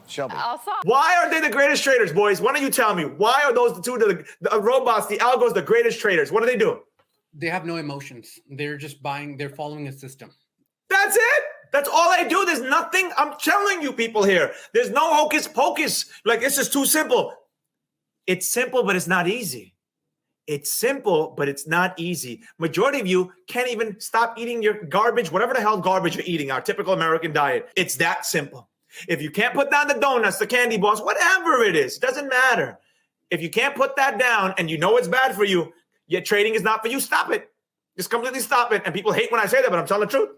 Shelby. Why are they the greatest traders, boys? Why don't you tell me? Why are those the robots, the algos, the greatest traders? What do they do? They have no emotions. They're just buying. They're following a system. That's it. That's all I do. There's nothing. I'm telling you people here. There's no hocus pocus. Like, this is too simple. It's simple, but it's not easy. It's simple, but it's not easy. Majority of you can't even stop eating your garbage, whatever the hell garbage you're eating, our typical American diet. It's that simple. If you can't put down the donuts, the candy bars, whatever it is, doesn't matter. If you can't put that down and you know it's bad for you, yet trading is not for you, stop it. Just completely stop it. And people hate when I say that, but I'm telling the truth.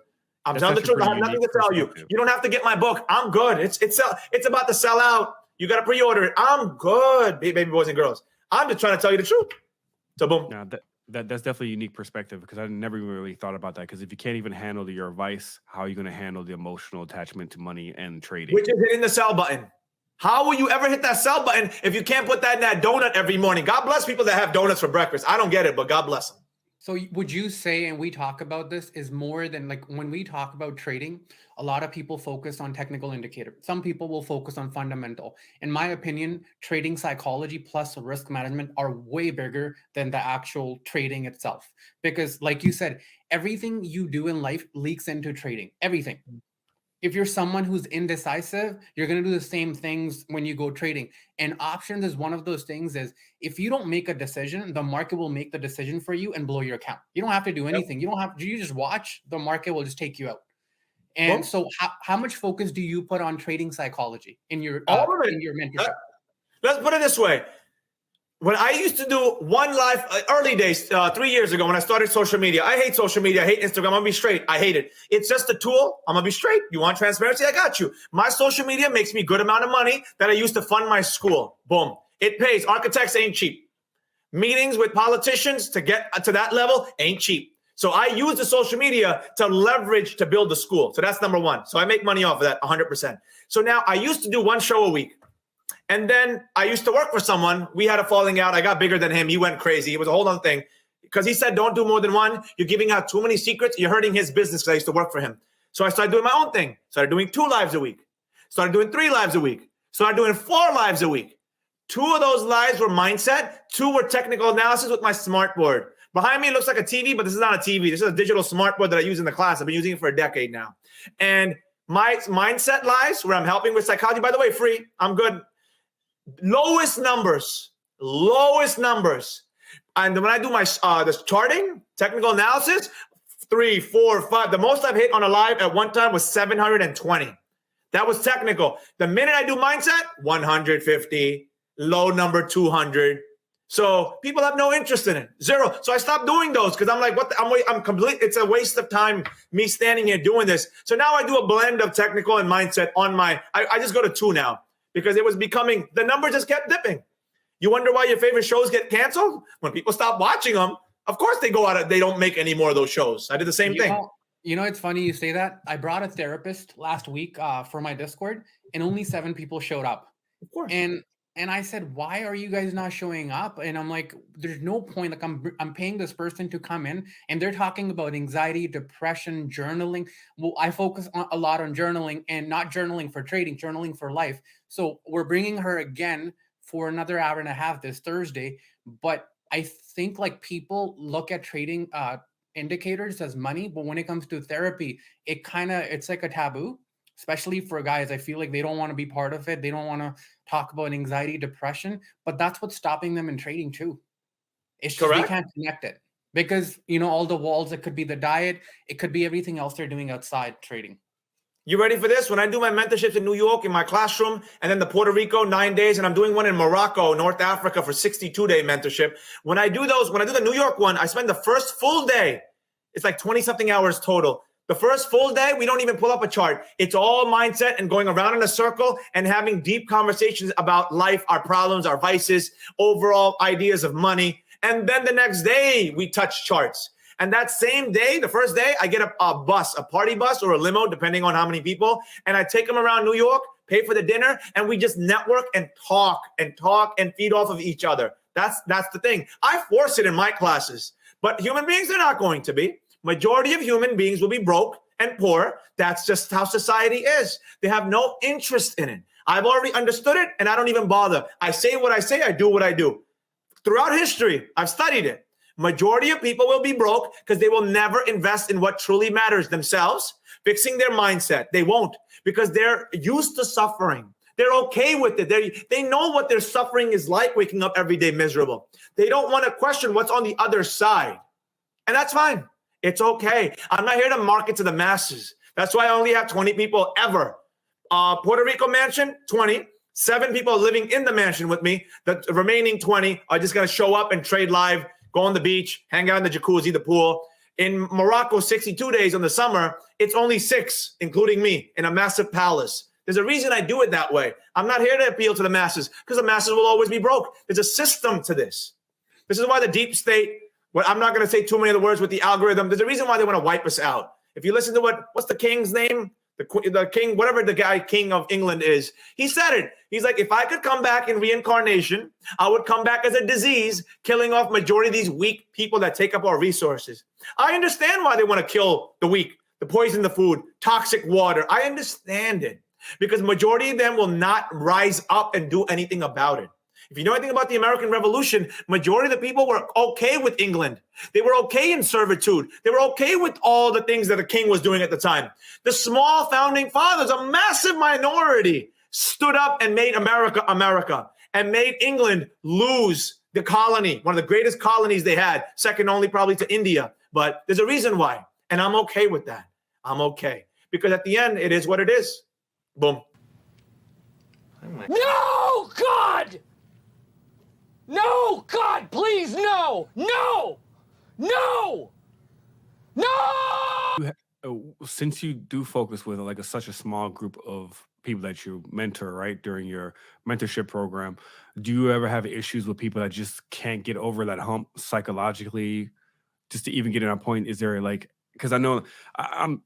I'm telling the truth. I have nothing to tell you. You don't have to get my book. I'm good. It's about to sell out. You got to pre-order it. I'm good, baby boys and girls. I'm just trying to tell you the truth. So boom. Now that's definitely a unique perspective, because I never even really thought about that. Because if you can't even handle your advice, how are you going to handle the emotional attachment to money and trading? Which is hitting the sell button. How will you ever hit that sell button if you can't put that in that donut every morning? God bless people that have donuts for breakfast. I don't get it, but God bless them. So would you say, and we talk about this, is more than like when we talk about trading, a lot of people focus on technical indicator. Some people will focus on fundamental. In my opinion, trading psychology plus risk management are way bigger than the actual trading itself. Because like you said, everything you do in life leaks into trading, everything. If you're someone who's indecisive, you're going to do the same things when you go trading. And options is one of those things. Is if you don't make a decision, the market will make the decision for you and blow your account. You don't have to do anything. You don't have to, you just watch, the market will just take you out. And so how much focus do you put on trading psychology in your mentorship? Let's put it this way. When I used to do one live, early days, 3 years ago, when I started social media, I hate social media. I hate Instagram. I'm going to be straight. I hate it. It's just a tool. I'm going to be straight. You want transparency? I got you. My social media makes me a good amount of money that I used to fund my school. Boom. It pays. Architects ain't cheap. Meetings with politicians to get to that level ain't cheap. So I use the social media to leverage to build the school. So that's number one. So I make money off of that 100%. So now I used to do one show a week. And then I used to work for someone. We had a falling out. I got bigger than him. He went crazy. It was a whole other thing because he said, don't do more than one. You're giving out too many secrets. You're hurting his business because I used to work for him. So I started doing my own thing. Started doing 2 lives a week. Started doing 3 lives a week. Started doing 4 lives a week. 2 of those lives were mindset. 2 were technical analysis with my smart board. Behind me, it looks like a TV, but this is not a TV. This is a digital smart board that I use in the class. I've been using it for a decade now. And my mindset lives where I'm helping with psychology, by the way, free. I'm good. Lowest numbers. And when I do my this charting, technical analysis, 3, 4, 5. The most I've hit on a live at one time was 720. That was technical. The minute I do mindset, 150, low number 200. So people have no interest in it. 0. So I stopped doing those because I'm like, I'm complete. It's a waste of time me standing here doing this. So now I do a blend of technical and mindset on I just go to 2 now. Because it was becoming, the numbers just kept dipping. You wonder why your favorite shows get canceled? When people stop watching them, of course they go out, they don't make any more of those shows. I did the same thing. It's funny you say that. I brought a therapist last week for my Discord, and only 7 people showed up. Of course. And And I said, why are you guys not showing up? And I'm like, there's no point. Like I'm paying this person to come in and they're talking about anxiety, depression, journaling. Well, I focus a lot on journaling and not journaling for trading, journaling for life. So we're bringing her again for another hour and a half this Thursday. But I think like people look at trading indicators as money, but when it comes to therapy, it's like a taboo, especially for guys. I feel like they don't want to be part of it. They don't want to talk about anxiety, depression, but that's what's stopping them in trading too. It's just they Correct. can't connect it because all the walls. It could be the diet. It could be everything else they're doing outside trading. You ready for this? When I do my mentorships in New York in my classroom, and then the Puerto Rico 9 days, and I'm doing one in Morocco, North Africa for 62-day mentorship. When I do the New York one, I spend the first full day. It's like 20 something hours total. The first full day, we don't even pull up a chart. It's all mindset and going around in a circle and having deep conversations about life, our problems, our vices, overall ideas of money. And then the next day, we touch charts. And that same day, the first day, I get a bus, a party bus or a limo, depending on how many people. And I take them around New York, pay for the dinner, and we just network and talk and feed off of each other. That's the thing. I force it in my classes, but human beings are not going to be. Majority of human beings will be broke and poor. That's just how society is. They have no interest in it. I've already understood it, and I don't even bother. I say what I say. I do what I do. Throughout history, I've studied it. Majority of people will be broke because they will never invest in what truly matters, themselves, fixing their mindset. They won't, because they're used to suffering. They're okay with it. They know what their suffering is like, waking up every day miserable. They don't want to question what's on the other side. And that's fine. It's okay. I'm not here to market to the masses. That's why I only have 20 people ever. Puerto Rico mansion, 20. 7 people living in the mansion with me. The remaining 20 are just going to show up and trade live, go on the beach, hang out in the jacuzzi, the pool. In Morocco, 62 days in the summer, it's only 6, including me, in a massive palace. There's a reason I do it that way. I'm not here to appeal to the masses because the masses will always be broke. There's a system to this. This is why the deep state, well, I'm not going to say too many of the words with the algorithm. There's a reason why they want to wipe us out. If you listen to what's the king's name? The king, whatever the guy, king of England is, he said it. He's like, if I could come back in reincarnation, I would come back as a disease, killing off majority of these weak people that take up our resources. I understand why they want to kill the weak, the poison the food, toxic water. I understand it because majority of them will not rise up and do anything about it. If you know anything about the American Revolution, majority of the people were okay with England. They were okay in servitude. They were okay with all the things that the king was doing at the time. The small founding fathers, a massive minority, stood up and made America America and made England lose the colony, one of the greatest colonies they had, second only probably to India. But there's a reason why, and I'm okay with that. I'm okay because at the end, it is what it is. Boom. No, God! No, God, please, no! No! No! No! Since you do focus with like such a small group of people that you mentor, right, during your mentorship program, do you ever have issues with people that just can't get over that hump psychologically, just to even get in a point? Is there like, because I know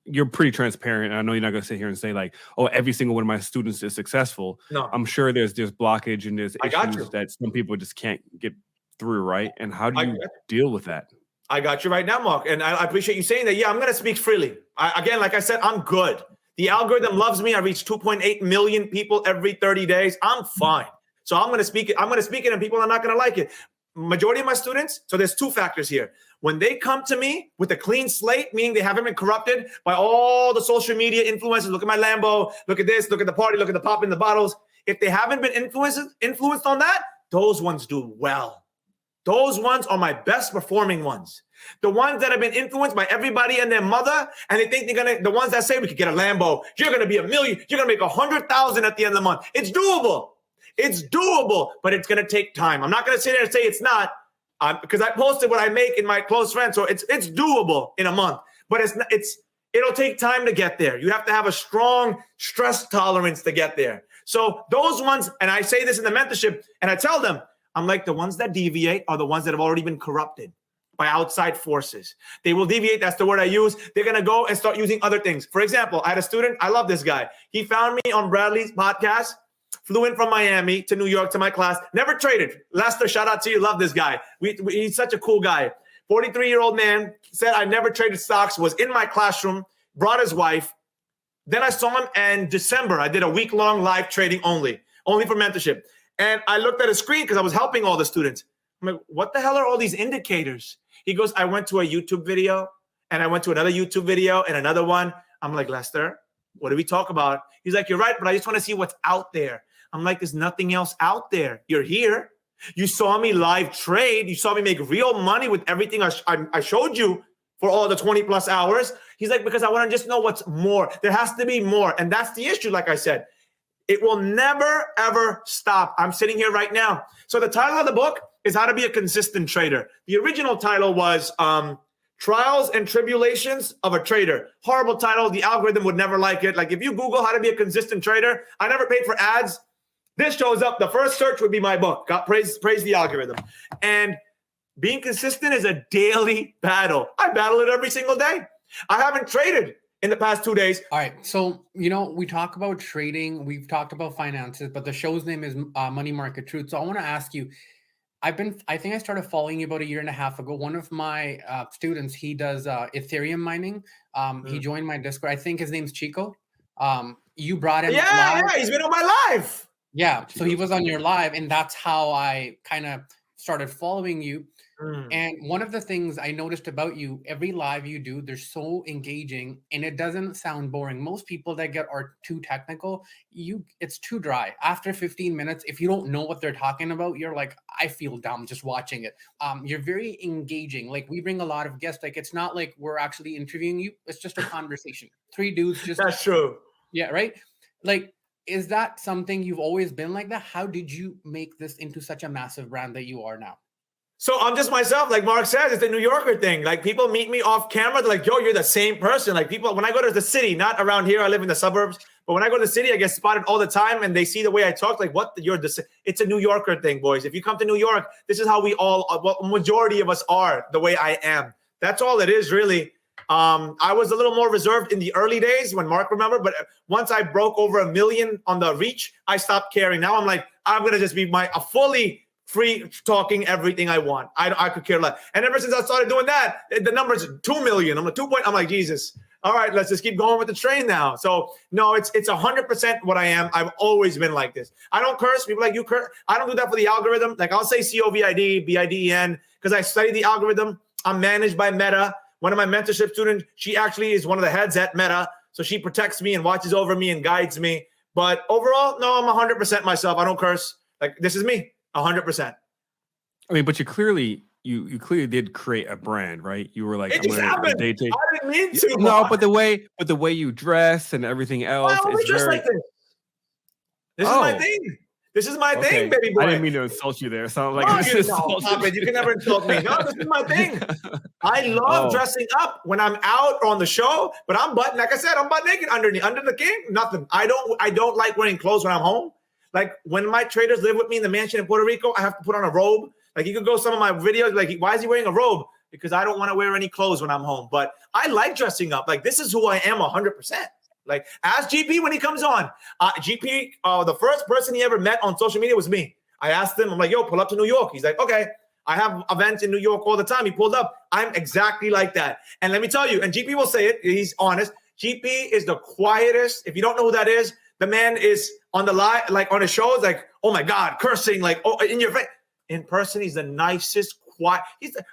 you're pretty transparent, and I know you're not going to sit here and say like, oh, every single one of my students is successful. No. I'm sure there's blockage and there's I got you. issues that some people just can't get through, right? And how do I you got you. deal with that? I got you right now, Mark. And I appreciate you saying that. Yeah, I'm going to speak freely. Again, like I said, I'm good. The algorithm loves me. I reach 2.8 million people every 30 days. I'm fine. So I'm going to speak it. I'm going to speak it and people are not going to like it. Majority of my students, so there's 2 factors here. When they come to me with a clean slate, meaning they haven't been corrupted by all the social media influences, look at my Lambo, look at this, look at the party, look at the pop in the bottles. If they haven't been influenced on that, those ones do well. Those ones are my best performing ones. The ones that have been influenced by everybody and their mother, and they think the ones that say we could get a Lambo, you're going to be $1 million, you're going to make 100,000 at the end of the month. It's doable. It's doable, but it's going to take time. I'm not going to sit there and say it's not, because I posted what I make in my close friends. So it's doable in a month, but it'll take time to get there. You have to have a strong stress tolerance to get there. So those ones, and I say this in the mentorship, and I tell them, I'm like, the ones that deviate are the ones that have already been corrupted by outside forces. They will deviate. That's the word I use. They're going to go and start using other things. For example, I had a student. I love this guy. He found me on Bradley's podcast. Flew in from Miami to New York to my class. Never traded. Lester, shout out to you. Love this guy. He's such a cool guy. 43-year-old man, said I never traded stocks, was in my classroom, brought his wife. Then I saw him in December. I did a week-long live trading only for mentorship. And I looked at a screen because I was helping all the students. I'm like, what the hell are all these indicators? He goes, I went to a YouTube video, and I went to another YouTube video and another one. I'm like, Lester, what do we talk about? He's like, you're right, but I just want to see what's out there. I'm like, there's nothing else out there. You're here. You saw me live trade. You saw me make real money with everything I showed you for all the 20 plus hours. He's like, because I want to just know what's more. There has to be more. And that's the issue, like I said. It will never, ever stop. I'm sitting here right now. So the title of the book is How to Be a Consistent Trader. The original title was Trials and Tribulations of a Trader. Horrible title. The algorithm would never like it. Like if you Google how to be a consistent trader, I never paid for ads. This shows up. The first search would be my book. God praise the algorithm. And being consistent is a daily battle. I battle it every single day. I haven't traded in the past 2 days. All right. So, we talk about trading. We've talked about finances, but the show's name is Money Market Truth. So I want to ask you, I think I started following you about 1.5 years ago. One of my students, he does Ethereum mining. He joined my Discord. I think his name's Chico. You brought him. Yeah, he's been on my live. Yeah. So he was on your live, and that's how I kind of started following you. And one of the things I noticed about you, every live you do, they're so engaging and it doesn't sound boring. Most people that are too technical, it's too dry. After 15 minutes, if you don't know what they're talking about, you're like, I feel dumb just watching it. You're very engaging. Like we bring a lot of guests. Like it's not like we're actually interviewing you. It's just a conversation. 3 dudes just. That's true. Yeah, right? Like, is that something you've always been like that? How did you make this into such a massive brand that you are now? So I'm just myself, like Mark says, it's a New Yorker thing. Like people meet me off camera, they're like, yo, you're the same person. Like people, when I go to the city, not around here, I live in the suburbs, but when I go to the city, I get spotted all the time and they see the way I talk, like it's a New Yorker thing, boys. If you come to New York, this is how we majority of us are the way I am. That's all it is really. I was a little more reserved in the early days when Mark remembered, but once I broke over 1 million on the reach, I stopped caring. Now I'm like, I'm going to just be a fully free talking everything I want. I could care less. And ever since I started doing that, the number's 2 million. I'm like 2 point. I'm like, Jesus. All right, let's just keep going with the train now. So no, it's 100% what I am. I've always been like this. I don't curse. People like you curse. I don't do that for the algorithm. Like I'll say COVID, BIDEN, because I study the algorithm. I'm managed by Meta. One of my mentorship students, she actually is one of the heads at Meta. So she protects me and watches over me and guides me. But overall, no, I'm 100% myself. I don't curse. Like this is me. 100%. I mean, but you clearly did create a brand, right? You were like, it just happened. I didn't mean to. No, but the way you dress and everything else is just very. Like this. This is my thing. This is my thing, baby boy. I didn't mean to insult you there. Sound like stop it. You can never insult me. No, this is my thing. I love dressing up when I'm out or on the show, but I'm like I said, I'm butt naked under the king. Nothing. I don't like wearing clothes when I'm home. Like when my traders live with me in the mansion in Puerto Rico, I have to put on a robe. Like you could go some of my videos, like why is he wearing a robe? Because I don't want to wear any clothes when I'm home. But I like dressing up. Like this is who I am 100%. Like ask GP when he comes on. GP, the first person he ever met on social media was me. I asked him, I'm like, yo, pull up to New York. He's like, okay. I have events in New York all the time. He pulled up. I'm exactly like that. And let me tell you, and GP will say it, he's honest. GP is the quietest. If you don't know who that is, the man is on the live, like on his shows, like, oh my God, cursing, like in your face. In person, he's the nicest, quiet.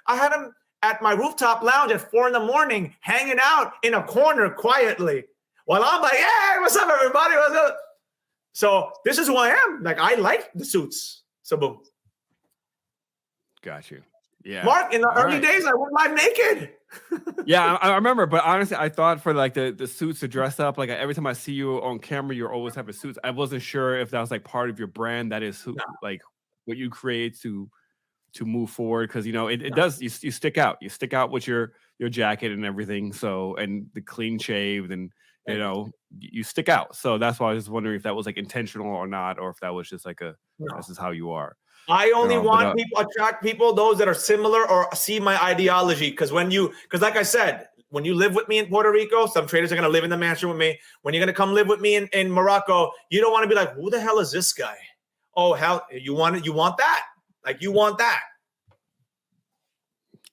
I had him at my rooftop lounge at 4 a.m, hanging out in a corner quietly. While I'm like, hey, what's up, everybody? What's up? So this is who I am. Like, I like the suits. So boom. Got you. Yeah. Mark, in the early days, I went live naked. Yeah, I remember. But honestly, I thought for like the suits to dress up, like every time I see you on camera, you're always having suits. I wasn't sure if that was like part of your brand. That is like what you create to move forward. Because, it does, you stick out. You stick out with your jacket and everything. So, and the clean shaved and, you stick out. So that's why I was wondering if that was like intentional or not, or if that was just like this is how you are. I only attract people, those that are similar or see my ideology. Because like I said, when you live with me in Puerto Rico, some traders are going to live in the mansion with me. When you're going to come live with me in Morocco, you don't want to be like, who the hell is this guy? Oh, hell, you want it? You want that? Like, you want that.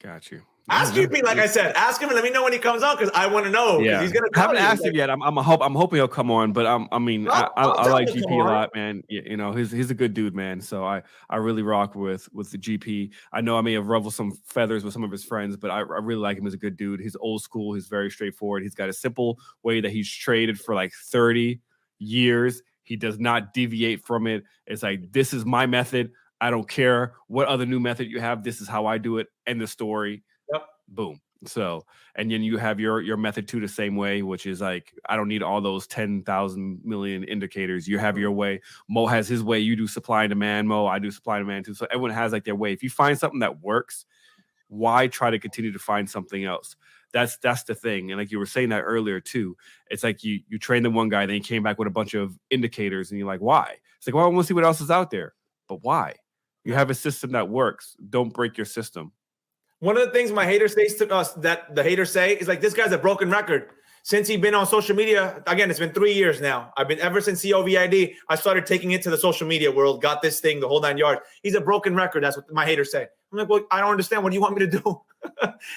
Got you. Ask GP, like I said, ask him and let me know when he comes on because I want to know. Yeah, He's gonna. I haven't asked him yet. I'm hoping he'll come on, but I like GP a lot, man. You know, he's a good dude, man. So I really rock with the GP. I know I may have ruffled some feathers with some of his friends, but I really like him as a good dude. He's old school. He's very straightforward. He's got a simple way that he's traded for like 30 years. He does not deviate from it. It's like, this is my method. I don't care what other new method you have. This is how I do it. End the story. Yep. Boom. So, and then you have your method too the same way, which is like, I don't need all those 10,000 million indicators. You have your way. Mo has his way. You do supply and demand, Mo. I do supply and demand too. So everyone has like their way. If you find something that works, why try to continue to find something else? That's the thing. And like you were saying that earlier too, it's like you trained the one guy, then he came back with a bunch of indicators and you're like, why? It's like, well, I want to see what else is out there. But why? You have a system that works. Don't break your system. One of the things my haters say to us, that the haters say, is like, this guy's a broken record. Since he's been on social media, again, it's been 3 years now. I've been, ever since COVID, I started taking it to the social media world, got this thing, the whole 9 yards. He's a broken record. That's what my haters say. I'm like, well, I don't understand. What do you want me to do?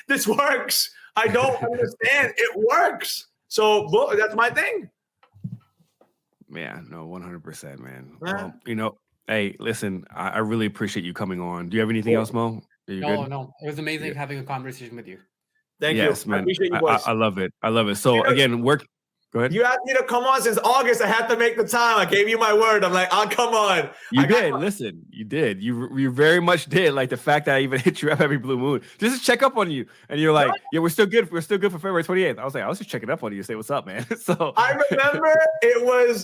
This works. I don't understand. It works. So that's my thing. Yeah, no, 100%, man. Yeah. You know, hey, listen, I really appreciate you coming on. Do you have anything else, Mo? Are you good? No. It was amazing having a conversation with you. Thank Yes, you. man. I appreciate you, boys. I love it. I love it. So again, go ahead. You asked me to come on since August. I had to make the time. I gave you my word. I'm like, I'll come on. You did. Listen, you did. You very much did. Like the fact that I even hit you up every blue moon just to check up on you. And you're like, yeah, we're still good. We're still good for February 28th. I was like, I was just checking up on you to say what's up, man. So I remember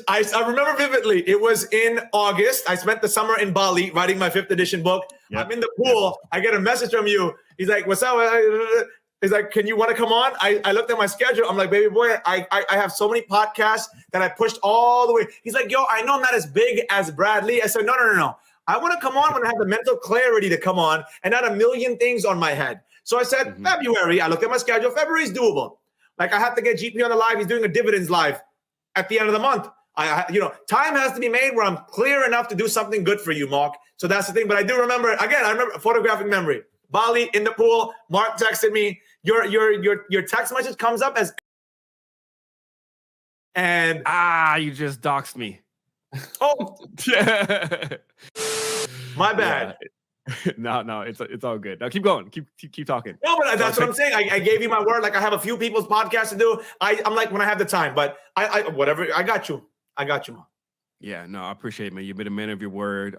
I remember vividly. It was in August. I spent the summer in Bali writing my 5th edition book. Yep. I'm in the pool. I get a message from you. He's like, what's up? He's like, can you want to come on? I looked at my schedule. I'm like, baby boy, I have so many podcasts that I pushed all the way. He's like, yo, I know I'm not as big as Bradley. I said, no. I want to come on when I have the mental clarity to come on and not a million things on my head. So I said, February. I looked at my schedule. February is doable. Like I have to get GP on the live. He's doing a dividends live at the end of the month. Time has to be made where I'm clear enough to do something good for you, Mark. So that's the thing. But I do remember, again, I remember photographic memory. Bali in the pool. Mark texted me. Your text message comes up as, and you just doxed me. oh, Yeah. my bad. Yeah. No, it's all good. Now keep going. Keep talking. No, but that's what I'm saying. I gave you my word. Like I have a few people's podcasts to do. I'm like when I have the time, but I whatever. I got you, Mom. Yeah, no, I appreciate it, man. You've been a man of your word.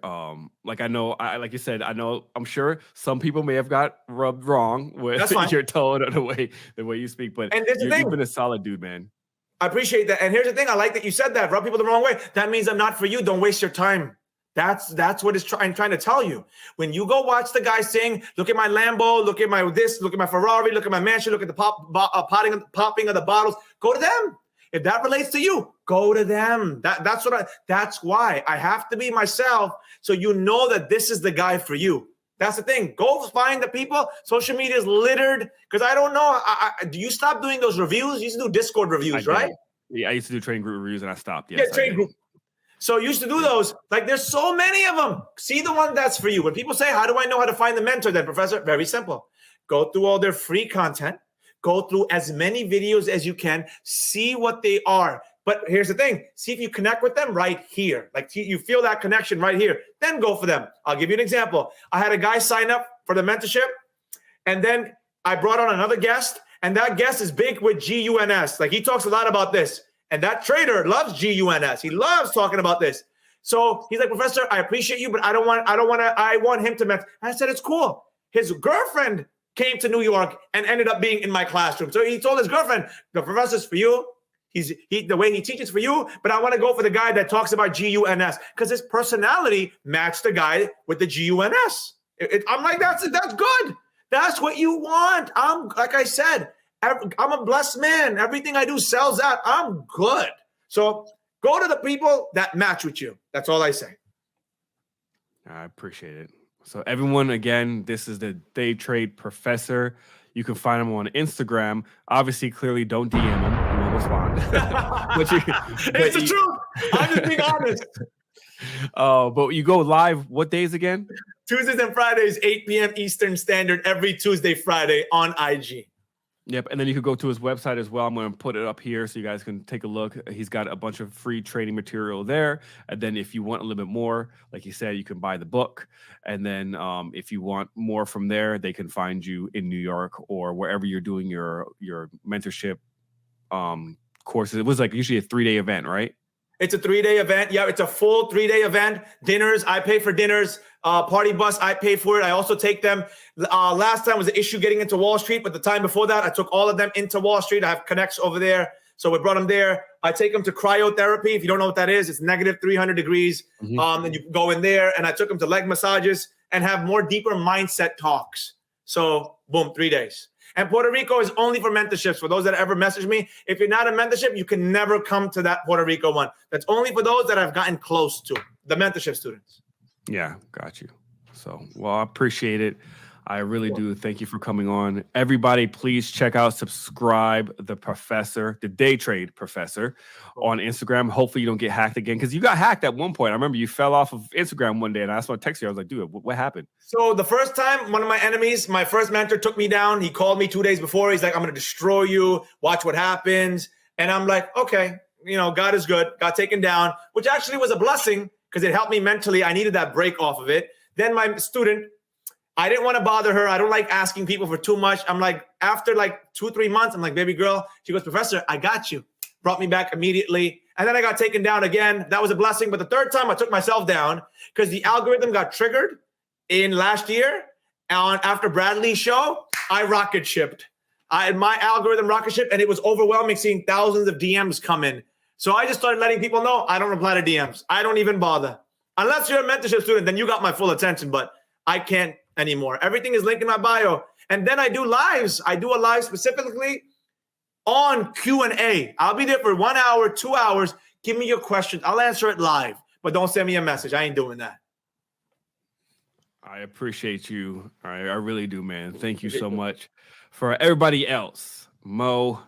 Like I know, like you said, I'm sure some people may have got rubbed wrong with your tone or the way you speak, but you've been a solid dude, man. I appreciate that. And here's the thing: I like that you said that. Rub people the wrong way. That means I'm not for you. Don't waste your time. That's what I'm trying to tell you. When you go watch the guy sing, look at my Lambo, look at my this, look at my Ferrari, look at my mansion, look at the popping of the bottles. Go to them. If that relates to you, go to them. That's why I have to be myself. So you know that this is the guy for you. That's the thing. Go find the people. Social media is littered because I don't know. Do you stop doing those reviews? You used to do Discord reviews, right? Yeah, I used to do trading group reviews and I stopped. Yes, yeah, trading group. So you used to do those. Like there's so many of them. See the one that's for you. When people say, how do I know how to find the mentor then, Professor? Very simple. Go through all their free content. Go through as many videos as you can. See what they are. But here's the thing. See if you connect with them right here. Like you feel that connection right here. Then go for them. I'll give you an example. I had a guy sign up for the mentorship. And then I brought on another guest. And that guest is big with GUNS. Like he talks a lot about this. And that trader loves GUNS. He loves talking about this. So he's like, Professor, I appreciate you, but I want him to mentor. I said, it's cool. His girlfriend came to New York and ended up being in my classroom. So he told his girlfriend, the professor's for you. The way he teaches for you, but I want to go for the guy that talks about GUNS because his personality matched the guy with the GUNS. I'm like, that's good. That's what you want. Like I said, I'm a blessed man. Everything I do sells out. I'm good. So go to the people that match with you. That's all I say. I appreciate it. So everyone, again, this is the Day Trade Professor. You can find him on Instagram. Obviously, clearly, don't DM him. He won't respond. It's the truth. I'm just being honest. But you go live what days again? Tuesdays and Fridays, 8 p.m. Eastern Standard, every Tuesday, Friday on IG. Yep, and then you could go to his website as well. I'm going to put it up here so you guys can take a look. He's got a bunch of free training material there. And then if you want a little bit more, like you said, you can buy the book. And then if you want more from there, they can find you in New York or wherever you're doing your mentorship courses. It was like usually a 3-day event, right? It's a 3-day event. Yeah, it's a full 3-day event. Dinners, I pay for dinners. Party bus, I pay for it. I also take them. Last time was an issue getting into Wall Street, but the time before that, I took all of them into Wall Street. I have connects over there. So we brought them there. I take them to cryotherapy. If you don't know what that is, it's negative 300 degrees. And you go in there, and I took them to leg massages and have more deeper mindset talks. So boom, 3 days. And Puerto Rico is only for mentorships. For those that ever message me, if you're not a mentorship, you can never come to that Puerto Rico one. That's only for those that I've gotten close to, the mentorship students. Yeah, got you. So, well, I appreciate it. I really do. Thank you for coming on. Everybody, please check out, subscribe the professor, the Day Trade Professor on Instagram. Hopefully you don't get hacked again because you got hacked at one point. I remember you fell off of Instagram one day and I saw a text you. I was like, dude, what happened? So the first time, one of my enemies, my first mentor took me down. He called me 2 days before. He's like, I'm going to destroy you. Watch what happens. And I'm like, okay, God is good. Got taken down, which actually was a blessing because it helped me mentally. I needed that break off of it. Then my student, I didn't want to bother her. I don't like asking people for too much. I'm like, after like 2-3 months, I'm like, baby girl. She goes, Professor, I got you. Brought me back immediately. And then I got taken down again. That was a blessing. But the third time I took myself down because the algorithm got triggered in last year. And after Bradley's show, I rocket shipped. My algorithm rocket shipped, and it was overwhelming seeing thousands of DMs come in. So I just started letting people know I don't reply to DMs. I don't even bother. Unless you're a mentorship student, then you got my full attention. But I can't anymore. Everything is linked in my bio. And then I do lives. I do a live specifically on Q&A. I'll be there for 1 hour, 2 hours. Give me your questions. I'll answer it live, but don't send me a message. I ain't doing that. I appreciate you. All right, I really do, man. Thank you so much. For everybody else, Mo,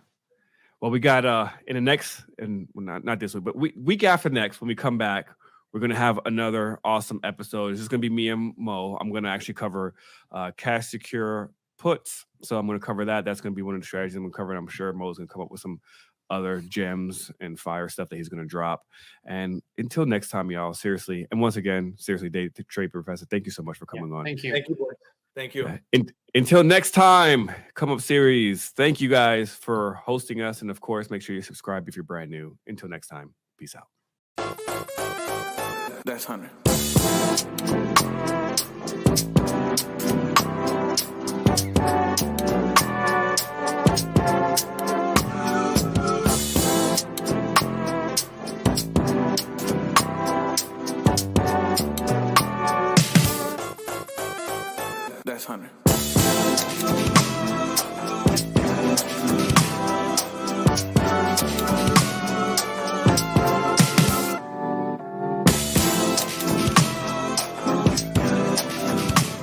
well, we got in the next, and well, not this week, but week after next, when we come back, we're going to have another awesome episode. This is going to be me and Mo. I'm going to actually cover cash secure puts. So I'm going to cover that. That's going to be one of the strategies I'm going to cover. And I'm sure Mo's going to come up with some other gems and fire stuff that he's going to drop. And until next time, y'all, seriously. And once again, seriously, Day Trade Professor, thank you so much for coming on. Thank you. Thank you, boy. Thank you. Until next time, Come Up Series. Thank you guys for hosting us. And of course, make sure you subscribe if you're brand new. Until next time, peace out. That's 100. That's 100.